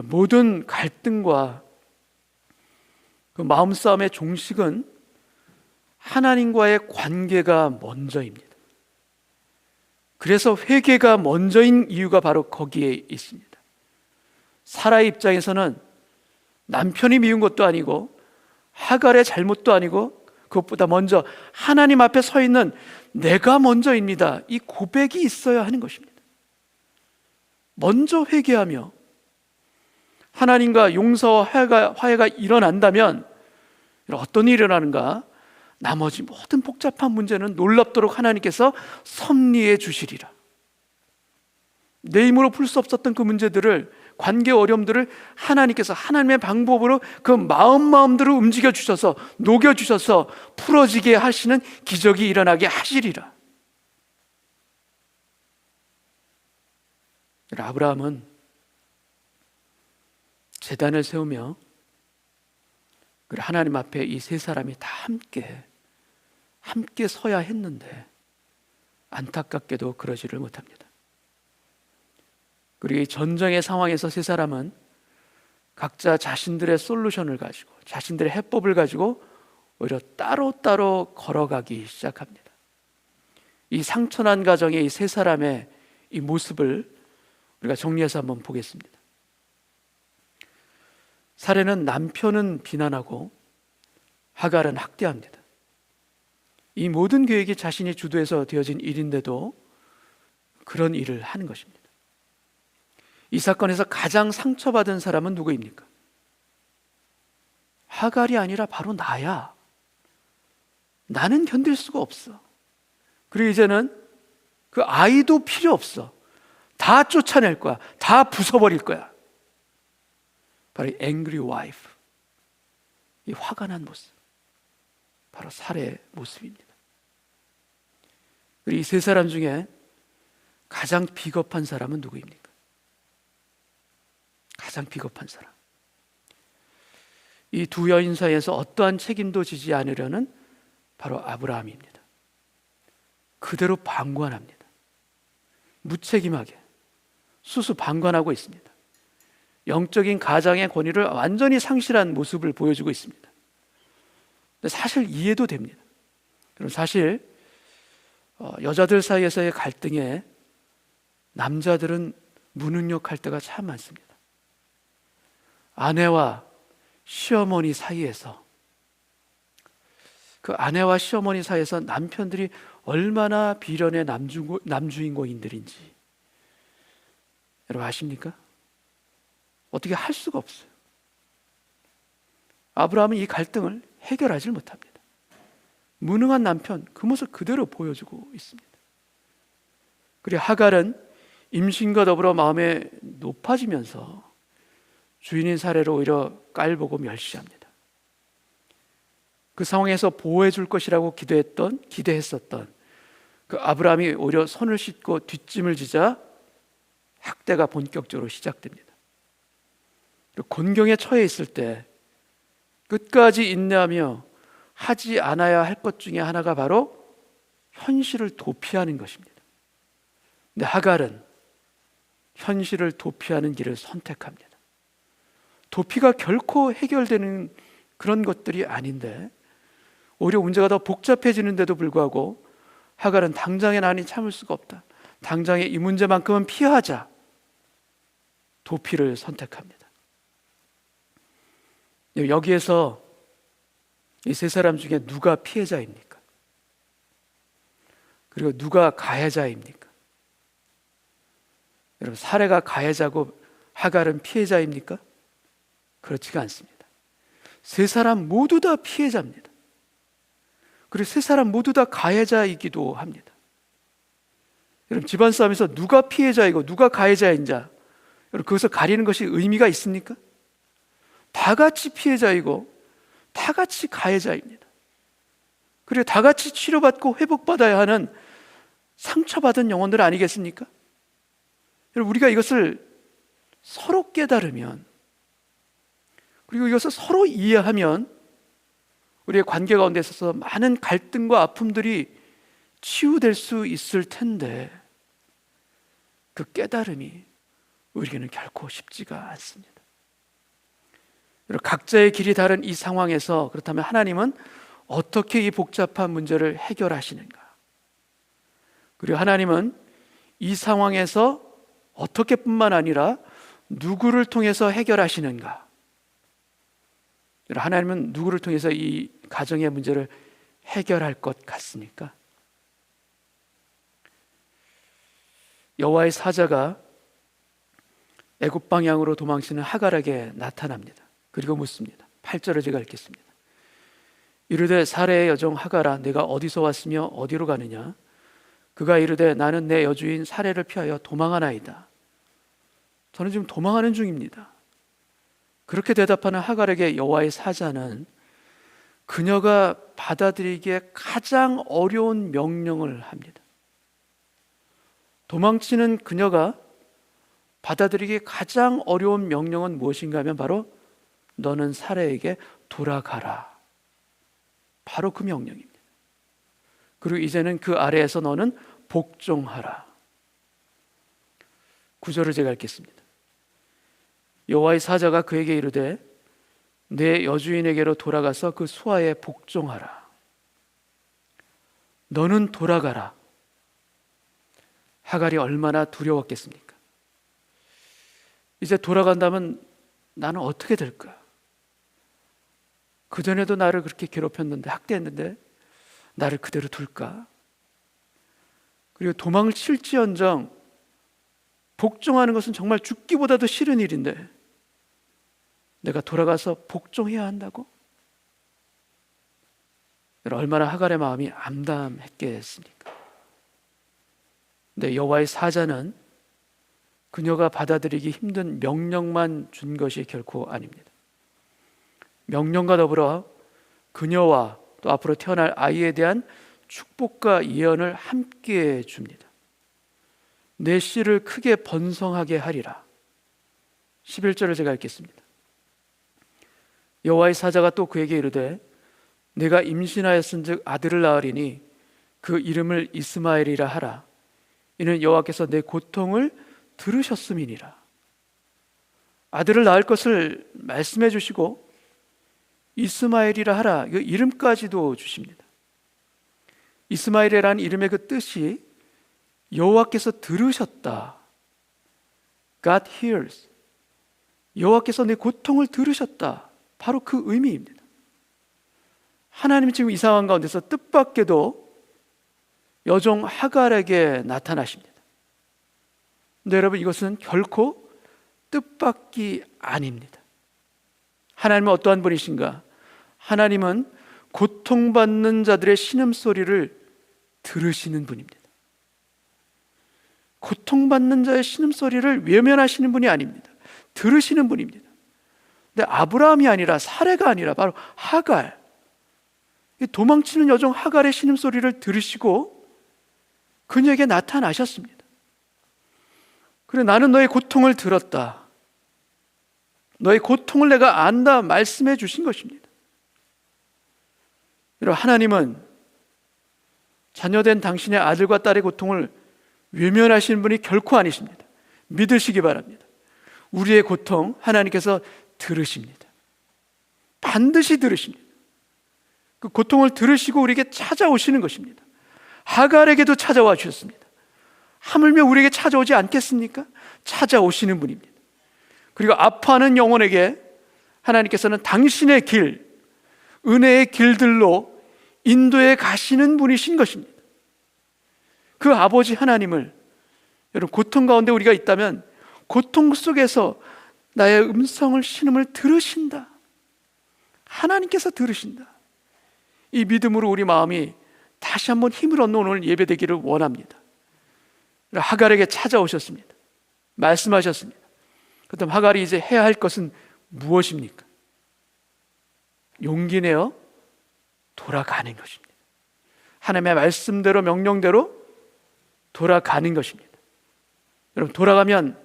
모든 갈등과 그 마음싸움의 종식은 하나님과의 관계가 먼저입니다. 그래서 회개가 먼저인 이유가 바로 거기에 있습니다. 사라의 입장에서는 남편이 미운 것도 아니고 하갈의 잘못도 아니고 그것보다 먼저 하나님 앞에 서 있는 내가 먼저입니다. 이 고백이 있어야 하는 것입니다. 먼저 회개하며 하나님과 용서와 화해가 일어난다면 어떤 일이 일어나는가? 나머지 모든 복잡한 문제는 놀랍도록 하나님께서 섭리해 주시리라. 내 힘으로 풀 수 없었던 그 문제들을, 관계 어려움들을 하나님께서 하나님의 방법으로 그 마음들을 움직여 주셔서, 녹여 주셔서 풀어지게 하시는 기적이 일어나게 하시리라. 아브라함은 제단을 세우며 하나님 앞에 이 세 사람이 다 함께 서야 했는데 안타깝게도 그러지를 못합니다. 그리고 이 전쟁의 상황에서 세 사람은 각자 자신들의 솔루션을 가지고, 자신들의 해법을 가지고 오히려 따로따로 걸어가기 시작합니다. 이 상처난 가정의 이 세 사람의 이 모습을 우리가 정리해서 한번 보겠습니다. 사례는 남편은 비난하고 하갈은 학대합니다. 이 모든 계획이 자신이 주도해서 되어진 일인데도 그런 일을 하는 것입니다. 이 사건에서 가장 상처받은 사람은 누구입니까? 하갈이 아니라 바로 나야. 나는 견딜 수가 없어. 그리고 이제는 그 아이도 필요 없어. 다 쫓아낼 거야. 다 부숴버릴 거야. 바로 이 angry wife, 이 화가 난 모습, 바로 사례의 모습입니다. 그리고 이 세 사람 중에 가장 비겁한 사람은 누구입니까? 가장 비겁한 사람, 이 두 여인 사이에서 어떠한 책임도 지지 않으려는 바로 아브라함입니다. 그대로 방관합니다. 무책임하게 수수방관하고 있습니다. 영적인 가장의 권위를 완전히 상실한 모습을 보여주고 있습니다. 근데 사실 이해도 됩니다. 그럼 사실 여자들 사이에서의 갈등에 남자들은 무능력할 때가 참 많습니다. 아내와 시어머니 사이에서, 그 아내와 시어머니 사이에서 남편들이 얼마나 비련의 남주인공인들인지 여러분 아십니까? 어떻게 할 수가 없어요. 아브라함은 이 갈등을 해결하지 못합니다. 무능한 남편, 그 모습 그대로 보여주고 있습니다. 그리고 하갈은 임신과 더불어 마음에 높아지면서 주인인 사례로 오히려 깔보고 멸시합니다. 그 상황에서 보호해 줄 것이라고 기대했었던 그 아브라함이 오히려 손을 씻고 뒷짐을 지자 학대가 본격적으로 시작됩니다. 곤경에 처해 있을 때 끝까지 인내하며 하지 않아야 할 것 중에 하나가 바로 현실을 도피하는 것입니다. 근데 하갈은 현실을 도피하는 길을 선택합니다. 도피가 결코 해결되는 그런 것들이 아닌데 오히려 문제가 더 복잡해지는데도 불구하고 하갈은 당장의 난이 참을 수가 없다. 당장의 이 문제만큼은 피하자. 도피를 선택합니다. 여기에서 이 세 사람 중에 누가 피해자입니까? 그리고 누가 가해자입니까? 여러분, 사례가 가해자고 하갈은 피해자입니까? 그렇지가 않습니다. 세 사람 모두 다 피해자입니다. 그리고 세 사람 모두 다 가해자이기도 합니다. 여러분, 집안 싸움에서 누가 피해자이고 누가 가해자인지 여러분, 그것을 가리는 것이 의미가 있습니까? 다 같이 피해자이고 다 같이 가해자입니다. 그리고 다 같이 치료받고 회복받아야 하는 상처받은 영혼들 아니겠습니까? 여러분, 우리가 이것을 서로 깨달으면, 그리고 이것을 서로 이해하면 우리의 관계 가운데 있어서 많은 갈등과 아픔들이 치유될 수 있을 텐데, 그 깨달음이 우리에게는 결코 쉽지가 않습니다. 여러분, 각자의 길이 다른 이 상황에서 그렇다면 하나님은 어떻게 이 복잡한 문제를 해결하시는가? 그리고 하나님은 이 상황에서 어떻게뿐만 아니라 누구를 통해서 해결하시는가? 하나님은 누구를 통해서 이 가정의 문제를 해결할 것 같습니까? 여호와의 사자가 애굽 방향으로 도망치는 하갈에게 나타납니다. 그리고 묻습니다. 8절을 제가 읽겠습니다. 이르되 사레의 여종 하갈아, 내가 어디서 왔으며 어디로 가느냐? 그가 이르되 나는 내 여주인 사레를 피하여 도망하나이다. 저는 지금 도망하는 중입니다. 그렇게 대답하는 하갈에게 여호와의 사자는 그녀가 받아들이기에 가장 어려운 명령을 합니다. 도망치는 그녀가 받아들이기 가장 어려운 명령은 무엇인가 하면 바로 너는 사레에게 돌아가라. 바로 그 명령입니다. 그리고 이제는 그 아래에서 너는 복종하라. 9절을 제가 읽겠습니다. 여호와의 사자가 그에게 이르되 내 여주인에게로 돌아가서 그 수하에 복종하라. 너는 돌아가라. 하갈이 얼마나 두려웠겠습니까? 이제 돌아간다면 나는 어떻게 될까? 그전에도 나를 그렇게 괴롭혔는데, 학대했는데 나를 그대로 둘까? 그리고 도망을 칠지언정 복종하는 것은 정말 죽기보다도 싫은 일인데 내가 돌아가서 복종해야 한다고? 얼마나 하갈의 마음이 암담했겠습니까? 근데 여호와의 사자는 그녀가 받아들이기 힘든 명령만 준 것이 결코 아닙니다. 명령과 더불어 그녀와 또 앞으로 태어날 아이에 대한 축복과 예언을 함께 줍니다. 내 씨를 크게 번성하게 하리라. 11절을 제가 읽겠습니다. 여호와의 사자가 또 그에게 이르되 내가 임신하였은즉 아들을 낳으리니 그 이름을 이스마엘이라 하라. 이는 여호와께서 내 고통을 들으셨음이니라. 아들을 낳을 것을 말씀해 주시고 이스마엘이라 하라, 그 이름까지도 주십니다. 이스마엘이라는 이름의 그 뜻이 여호와께서 들으셨다. God hears. 여호와께서 내 고통을 들으셨다. 바로 그 의미입니다. 하나님이 지금 이 상황 가운데서 뜻밖에도 여종 하갈에게 나타나십니다. 근데 여러분, 이것은 결코 뜻밖이 아닙니다. 하나님은 어떠한 분이신가? 하나님은 고통받는 자들의 신음소리를 들으시는 분입니다. 고통받는 자의 신음소리를 외면하시는 분이 아닙니다. 들으시는 분입니다. 근데 아브라함이 아니라, 사레가 아니라 바로 하갈, 도망치는 여종 하갈의 신음소리를 들으시고 그녀에게 나타나셨습니다. 그래, 나는 너의 고통을 들었다. 너의 고통을 내가 안다 말씀해 주신 것입니다. 여러분, 하나님은 자녀된 당신의 아들과 딸의 고통을 외면하시는 분이 결코 아니십니다. 믿으시기 바랍니다. 우리의 고통 하나님께서 들으십니다. 반드시 들으십니다. 그 고통을 들으시고 우리에게 찾아오시는 것입니다. 하갈에게도 찾아와 주셨습니다. 하물며 우리에게 찾아오지 않겠습니까? 찾아오시는 분입니다. 그리고 아파하는 영혼에게 하나님께서는 당신의 길, 은혜의 길들로 인도해 가시는 분이신 것입니다. 그 아버지 하나님을, 여러분, 고통 가운데 우리가 있다면 고통 속에서 나의 음성을 신음을 들으신다. 하나님께서 들으신다. 이 믿음으로 우리 마음이 다시 한번 힘을 얻는 오늘 예배되기를 원합니다. 하갈에게 찾아오셨습니다. 말씀하셨습니다. 그렇다면 하갈이 이제 해야 할 것은 무엇입니까? 용기 내어 돌아가는 것입니다. 하나님의 말씀대로, 명령대로 돌아가는 것입니다. 여러분, 돌아가면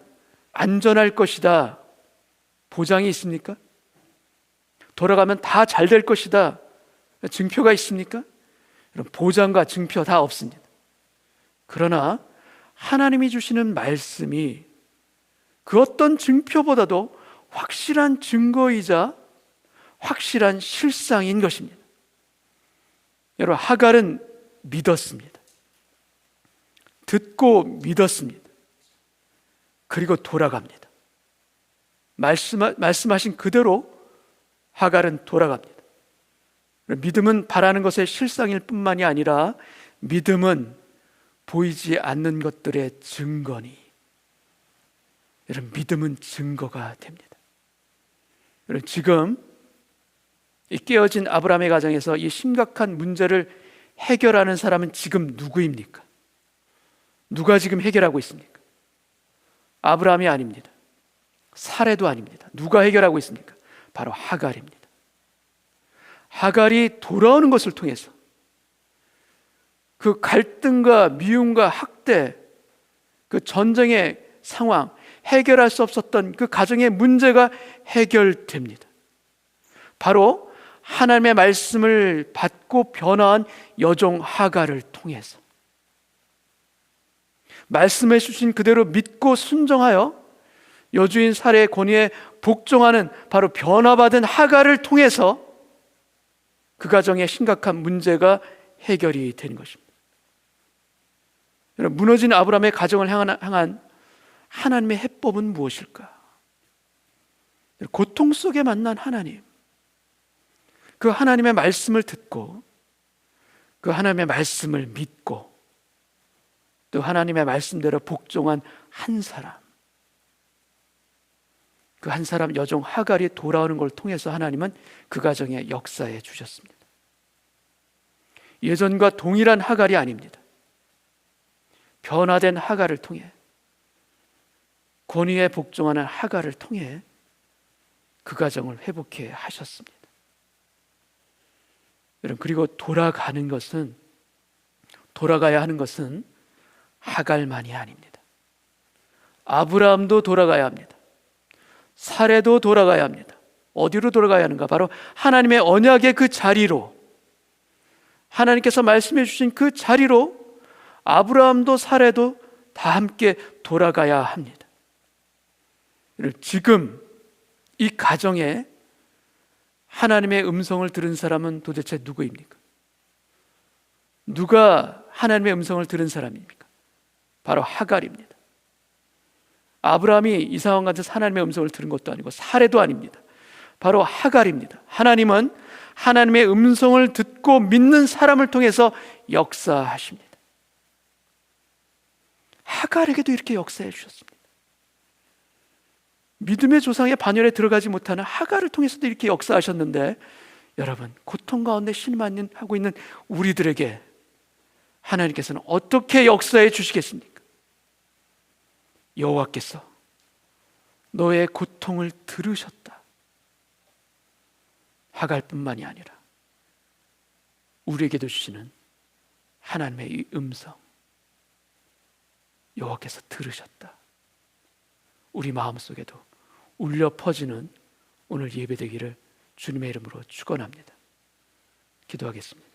안전할 것이다 보장이 있습니까? 돌아가면 다 잘 될 것이다 증표가 있습니까? 여러분, 보장과 증표 다 없습니다. 그러나 하나님이 주시는 말씀이 그 어떤 증표보다도 확실한 증거이자 확실한 실상인 것입니다. 여러분, 하갈은 믿었습니다. 듣고 믿었습니다. 그리고 돌아갑니다. 말씀하신 그대로 하갈은 돌아갑니다. 믿음은 바라는 것의 실상일 뿐만이 아니라 믿음은 보이지 않는 것들의 증거니, 여러분, 믿음은 증거가 됩니다. 여러분, 지금 이 깨어진 아브라함의 가정에서 이 심각한 문제를 해결하는 사람은 지금 누구입니까? 누가 지금 해결하고 있습니까? 아브라함이 아닙니다. 사레도 아닙니다. 누가 해결하고 있습니까? 바로 하갈입니다. 하갈이 돌아오는 것을 통해서 그 갈등과 미움과 학대, 그 전쟁의 상황, 해결할 수 없었던 그 가정의 문제가 해결됩니다. 바로 하나님의 말씀을 받고 변화한 여종 하갈을 통해서, 말씀해 주신 그대로 믿고 순종하여 여주인 사례의 권위에 복종하는 바로 변화받은 하갈을 통해서 그 가정의 심각한 문제가 해결이 되는 것입니다. 여러분, 무너진 아브라함의 가정을 향한 하나님의 해법은 무엇일까? 고통 속에 만난 하나님, 그 하나님의 말씀을 듣고 그 하나님의 말씀을 믿고 또 하나님의 말씀대로 복종한 한 사람, 그 한 사람 여종 하갈이 돌아오는 걸 통해서 하나님은 그 가정에 역사해 주셨습니다. 예전과 동일한 하갈이 아닙니다. 변화된 하갈을 통해, 권위에 복종하는 하갈을 통해 그 가정을 회복해 하셨습니다. 여러분, 그리고 돌아가야 하는 것은 하갈만이 아닙니다. 아브라함도 돌아가야 합니다. 사레도 돌아가야 합니다. 어디로 돌아가야 하는가? 바로 하나님의 언약의 그 자리로, 하나님께서 말씀해 주신 그 자리로 아브라함도 사레도 다 함께 돌아가야 합니다. 지금 이 가정에 하나님의 음성을 들은 사람은 도대체 누구입니까? 누가 하나님의 음성을 들은 사람입니까? 바로 하갈입니다. 아브라함이 이 상황 가운데서 하나님의 음성을 들은 것도 아니고 사레도 아닙니다. 바로 하갈입니다. 하나님은 하나님의 음성을 듣고 믿는 사람을 통해서 역사하십니다. 하갈에게도 이렇게 역사해 주셨습니다. 믿음의 조상의 반열에 들어가지 못하는 하갈을 통해서도 이렇게 역사하셨는데, 여러분, 고통 가운데 신음하고 있는 우리들에게 하나님께서는 어떻게 역사해 주시겠습니까? 여호와께서 너의 고통을 들으셨다. 하갈뿐만이 아니라 우리에게도 주시는 하나님의 이 음성, 여호와께서 들으셨다. 우리 마음속에도 울려 퍼지는 오늘 예배되기를 주님의 이름으로 축원합니다. 기도하겠습니다.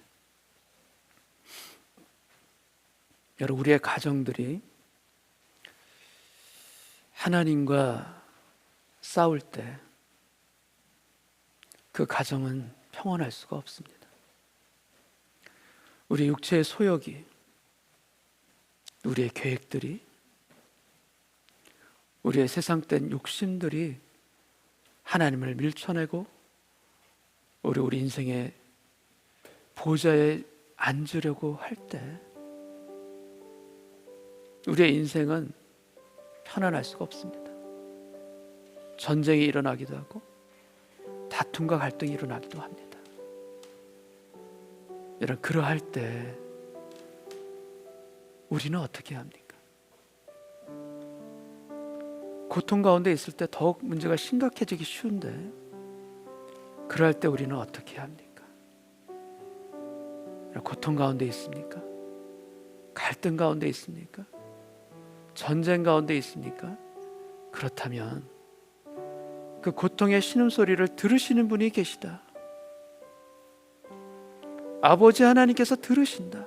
여러분, 우리의 가정들이 하나님과 싸울 때 그 가정은 평온할 수가 없습니다. 우리 육체의 소욕이, 우리의 계획들이, 우리의 세상된 욕심들이 하나님을 밀쳐내고 우리 인생의 보좌에 앉으려고 할 때 우리의 인생은 편안할 수가 없습니다. 전쟁이 일어나기도 하고 다툼과 갈등이 일어나기도 합니다. 여러분, 그러할 때 우리는 어떻게 합니까? 고통 가운데 있을 때 더욱 문제가 심각해지기 쉬운데 그럴 때 우리는 어떻게 합니까? 고통 가운데 있습니까? 갈등 가운데 있습니까? 전쟁 가운데 있습니까? 그렇다면 그 고통의 신음소리를 들으시는 분이 계시다. 아버지 하나님께서 들으신다.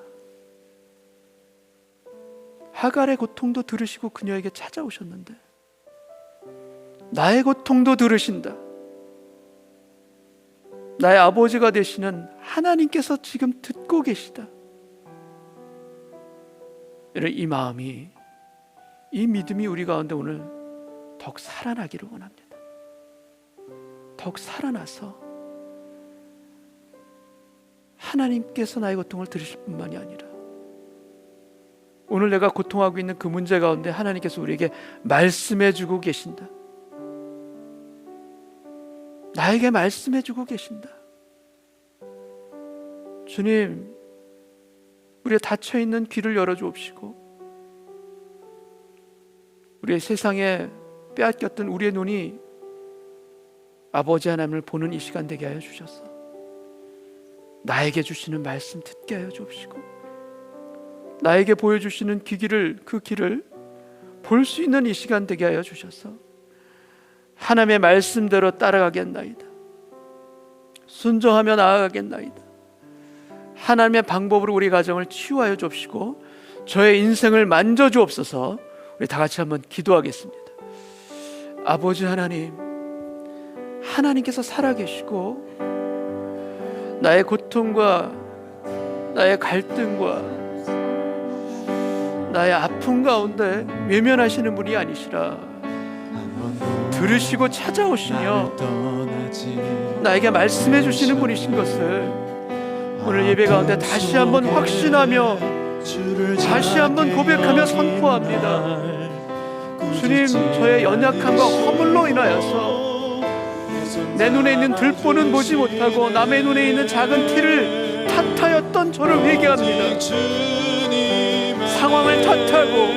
하갈의 고통도 들으시고 그녀에게 찾아오셨는데 나의 고통도 들으신다. 나의 아버지가 되시는 하나님께서 지금 듣고 계시다. 이 마음이, 이 믿음이 우리 가운데 오늘 더욱 살아나기를 원합니다. 더욱 살아나서 하나님께서 나의 고통을 들으실 뿐만이 아니라 오늘 내가 고통하고 있는 그 문제 가운데 하나님께서 우리에게 말씀해 주고 계신다. 나에게 말씀해 주고 계신다. 주님, 우리의 닫혀있는 귀를 열어주옵시고 우리의 세상에 빼앗겼던 우리의 눈이 아버지 하나님을 보는 이 시간 되게 하여 주셔서 나에게 주시는 말씀 듣게 하여 주옵시고 나에게 보여주시는 그 길을 볼 수 있는 이 시간 되게 하여 주셔서 하나님의 말씀대로 따라가겠나이다. 순종하며 나아가겠나이다. 하나님의 방법으로 우리 가정을 치유하여 주옵시고 저의 인생을 만져주옵소서. 우리 다 같이 한번 기도하겠습니다. 아버지 하나님, 하나님께서 살아계시고 나의 고통과 나의 갈등과 나의 아픔 가운데 외면하시는 분이 아니시라 들으시고 찾아오시며 나에게 말씀해 주시는 분이신 것을 오늘 예배 가운데 다시 한번 확신하며 다시 한번 고백하며 선포합니다. 주님, 저의 연약함과 허물로 인하여서 내 눈에 있는 들보는 보지 못하고 남의 눈에 있는 작은 티를 탓하였던 저를 회개합니다. 상황을 탓하고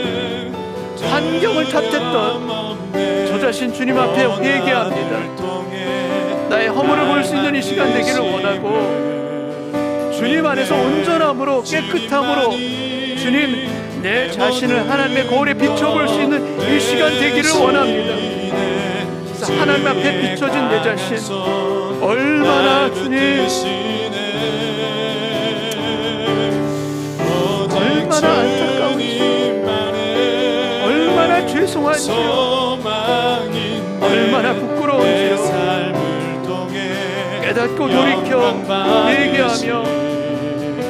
환경을 탓했던 저 자신 주님 앞에 회개합니다. 나의 허물을 볼 수 있는 이 시간 되기를 원하고 주님 안에서 온전함으로 깨끗함으로 주님 내 자신을 하나님의 거울에 비춰볼 수 있는 이 시간 되기를 원합니다. 그래서 하나님 앞에 비춰진 내 자신 얼마나 주님 얼마나 안타까운지 얼마나 죄송한지요 얼마나 부끄러운지요 깨닫고 돌이켜 회개하며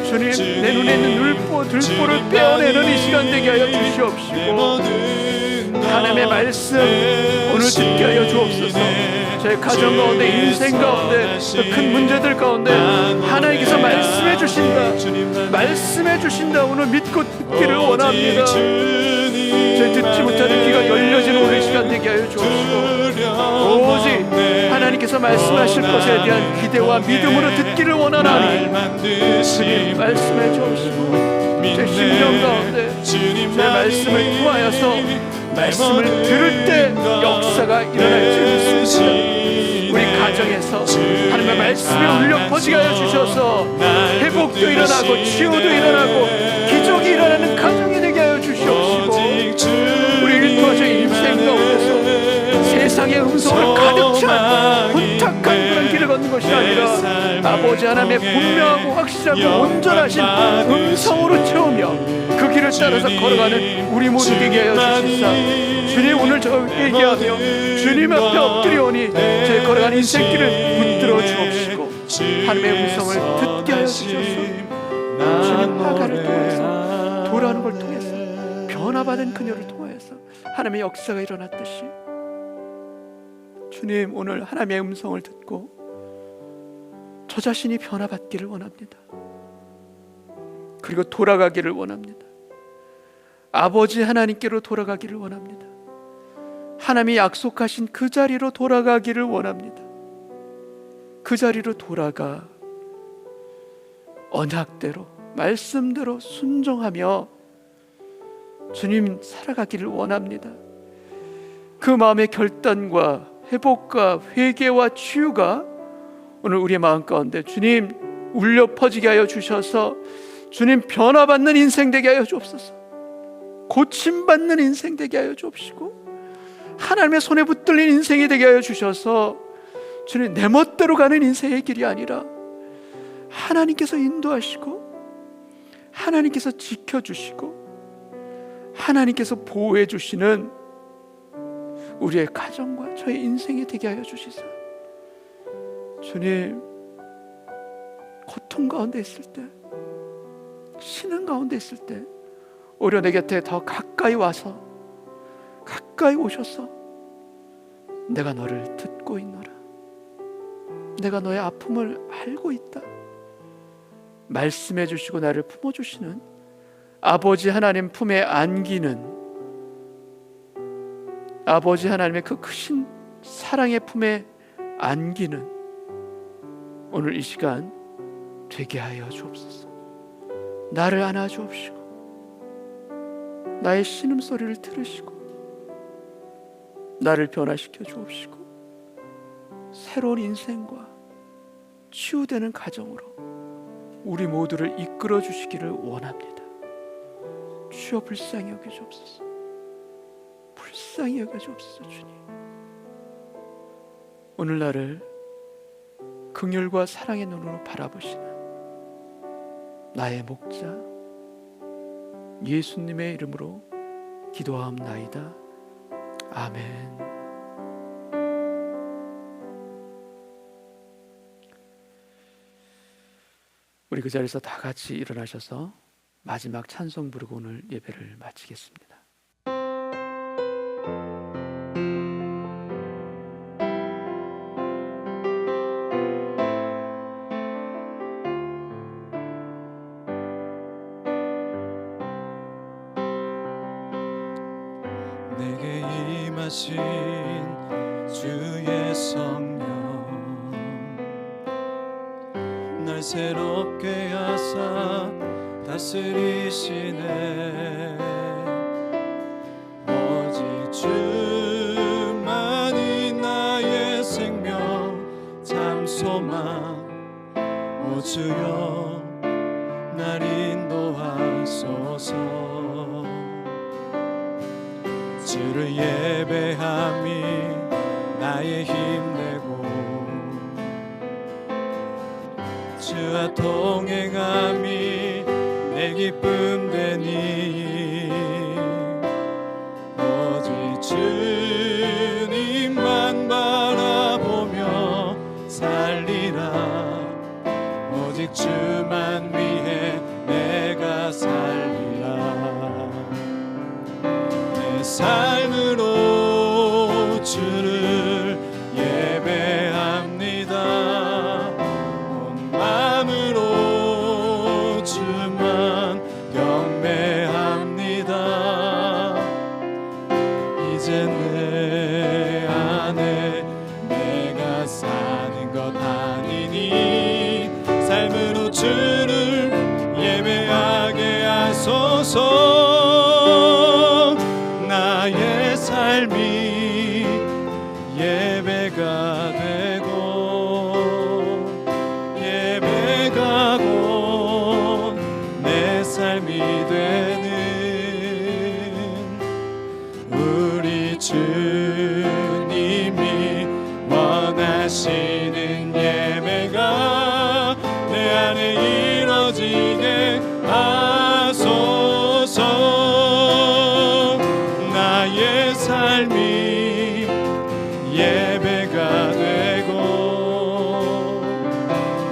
주님 내 눈에 있는 들보를 빼어내는 이 시간 되게 하여 주시옵시고 하나님의 말씀 오늘 듣게 하여 주옵소서. 저의 가정 가운데 인생 가운데 그 큰 문제들 가운데 하나님께서 말씀해 주신다 오늘 믿고 듣기를 원합니다. 저희 듣지 못하는 귀가 열려지는 오늘 시간 되게 하여 주옵시고 오직 하나님께서 말씀하실 것에 대한 기대와 믿음으로 듣기를 원하나니 주님 말씀해 주옵시고 제 심령 가운데 제 말씀을 통하여서 말씀을 들을 때 역사가 일어날 줄 믿습니다. 우리 가정에서 하나님의 말씀이 울려 퍼지게 하여 주셔서 회복도 일어나고 치유도 일어나고 기적이 일어나는 가정이 되게 하여 주시옵시고 우리 일터의 인생 가운데서 세상의 음성을 가득 찬 혼탁한 그런 길을 걷는 것이 아니라 아버지 하나님의 분명하고 확실하고 온전하신 음성으로 채우며 그 길을 따라서 걸어가는 우리 모두 되게 하여 주시사 주님 오늘 저에게 얘기하며 주님 앞에 엎드리오니 제 걸어가는 인생길을 붙들어 주옵시고 하나님의 음성을 듣게 하여 주셔서 주님 하가를 통해서 돌아오는 걸 통해서 변화받은 그녀를 통하여서 하나님의 역사가 일어났듯이 주님 오늘 하나님의 음성을 듣고 저 자신이 변화받기를 원합니다. 그리고 돌아가기를 원합니다. 아버지 하나님께로 돌아가기를 원합니다. 하나님이 약속하신 그 자리로 돌아가기를 원합니다. 그 자리로 돌아가 언약대로 말씀대로 순종하며 주님 살아가기를 원합니다. 그 마음의 결단과 회복과 회개와 치유가 오늘 우리의 마음 가운데 주님 울려 퍼지게 하여 주셔서 주님 변화받는 인생 되게 하여 주옵소서. 고침받는 인생 되게 하여 주옵시고 하나님의 손에 붙들린 인생이 되게 하여 주셔서 주님 내 멋대로 가는 인생의 길이 아니라 하나님께서 인도하시고 하나님께서 지켜주시고 하나님께서 보호해 주시는 우리의 가정과 저의 인생이 되게 하여 주시사 주님 고통 가운데 있을 때 신음 가운데 있을 때 오히려 내 곁에 더 가까이 와서 가까이 오셔서 내가 너를 듣고 있노라, 내가 너의 아픔을 알고 있다 말씀해 주시고 나를 품어주시는 아버지 하나님 품에 안기는 아버지 하나님의 그 크신 사랑의 품에 안기는 오늘 이 시간 되게 하여 주옵소서. 나를 안아 주옵시고 나의 신음소리를 들으시고 나를 변화시켜 주옵시고 새로운 인생과 치유되는 가정으로 우리 모두를 이끌어 주시기를 원합니다. 주여 불쌍히 여겨 주옵소서. 불쌍히 여겨 주옵소서. 주님 오늘 나를 긍휼과 사랑의 눈으로 바라보시는 나의 목자 예수님의 이름으로 기도하옵나이다. 아멘. 우리 그 자리에서 다 같이 일어나셔서 마지막 찬송 부르고 오늘 예배를 마치겠습니다. 내게 임하신 주의 성령 날 새롭게 하사 다스리시네. 오직 주만이 나의 생명 참 소망. 오 주여 날 인도하소서. 주를 예배함이 나의 힘되고 주와 동행함이 내 기쁨 되니 오직 주님만 바라보며 살리라. 오직 주만 위해 내가 살리라. 내 삶으로 주를 예배합니다. 온 마음으로 주만 경배합니다. 이제 내 안에 내가 사는 것 아니니 삶으로 주를 예배하게 하소서. 나의 삶이 예배가 되고 예배가 곧 내 삶이 되는 우리 주님이 원하시는 예배가 내 안에 이루어지게 하소서. 나의 삶이 예배가 되고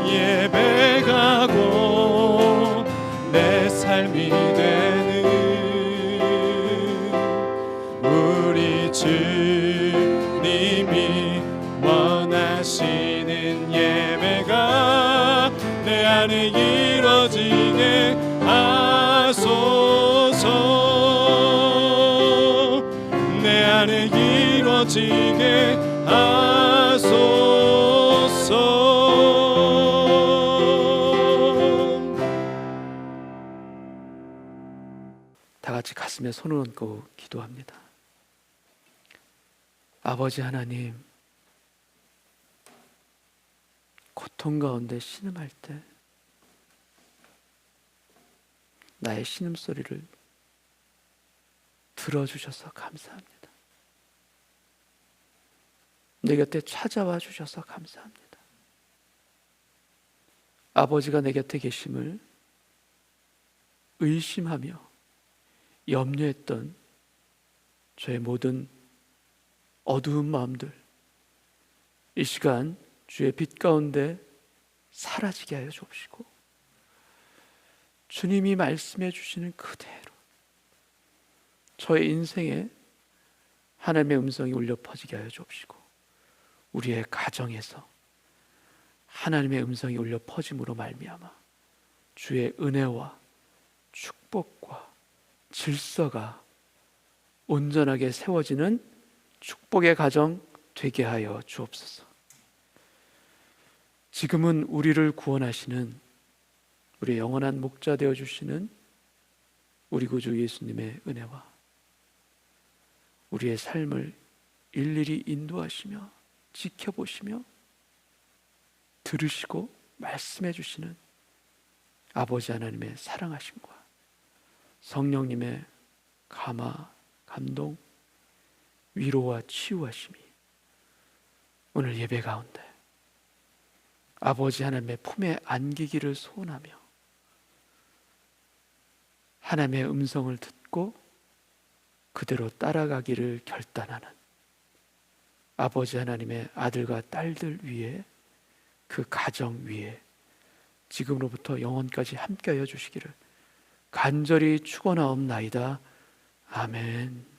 예배가 곧 하시는 예배가 내 안에 이루어지게 하소서. 내 안에 이루어지게 하소서. 다 같이 가슴에 손을 얹고 기도합니다. 아버지 하나님, 고통 가운데 신음할 때 나의 신음소리를 들어주셔서 감사합니다. 내 곁에 찾아와 주셔서 감사합니다. 아버지가 내 곁에 계심을 의심하며 염려했던 저의 모든 어두운 마음들, 이 시간 주의 빛 가운데 사라지게 하여 주옵시고, 주님이 말씀해 주시는 그대로 저의 인생에 하나님의 음성이 울려 퍼지게 하여 주옵시고, 우리의 가정에서 하나님의 음성이 울려 퍼짐으로 말미암아 주의 은혜와 축복과 질서가 온전하게 세워지는 축복의 가정 되게 하여 주옵소서. 지금은 우리를 구원하시는 우리 영원한 목자 되어 주시는 우리 구주 예수님의 은혜와 우리의 삶을 일일이 인도하시며 지켜보시며 들으시고 말씀해 주시는 아버지 하나님의 사랑하심과 성령님의 감화, 감동, 위로와 치유하심이 오늘 예배 가운데 아버지 하나님의 품에 안기기를 소원하며 하나님의 음성을 듣고 그대로 따라가기를 결단하는 아버지 하나님의 아들과 딸들 위에, 그 가정 위에 지금으로부터 영원까지 함께하여 주시기를 간절히 축원하옵나이다. 아멘.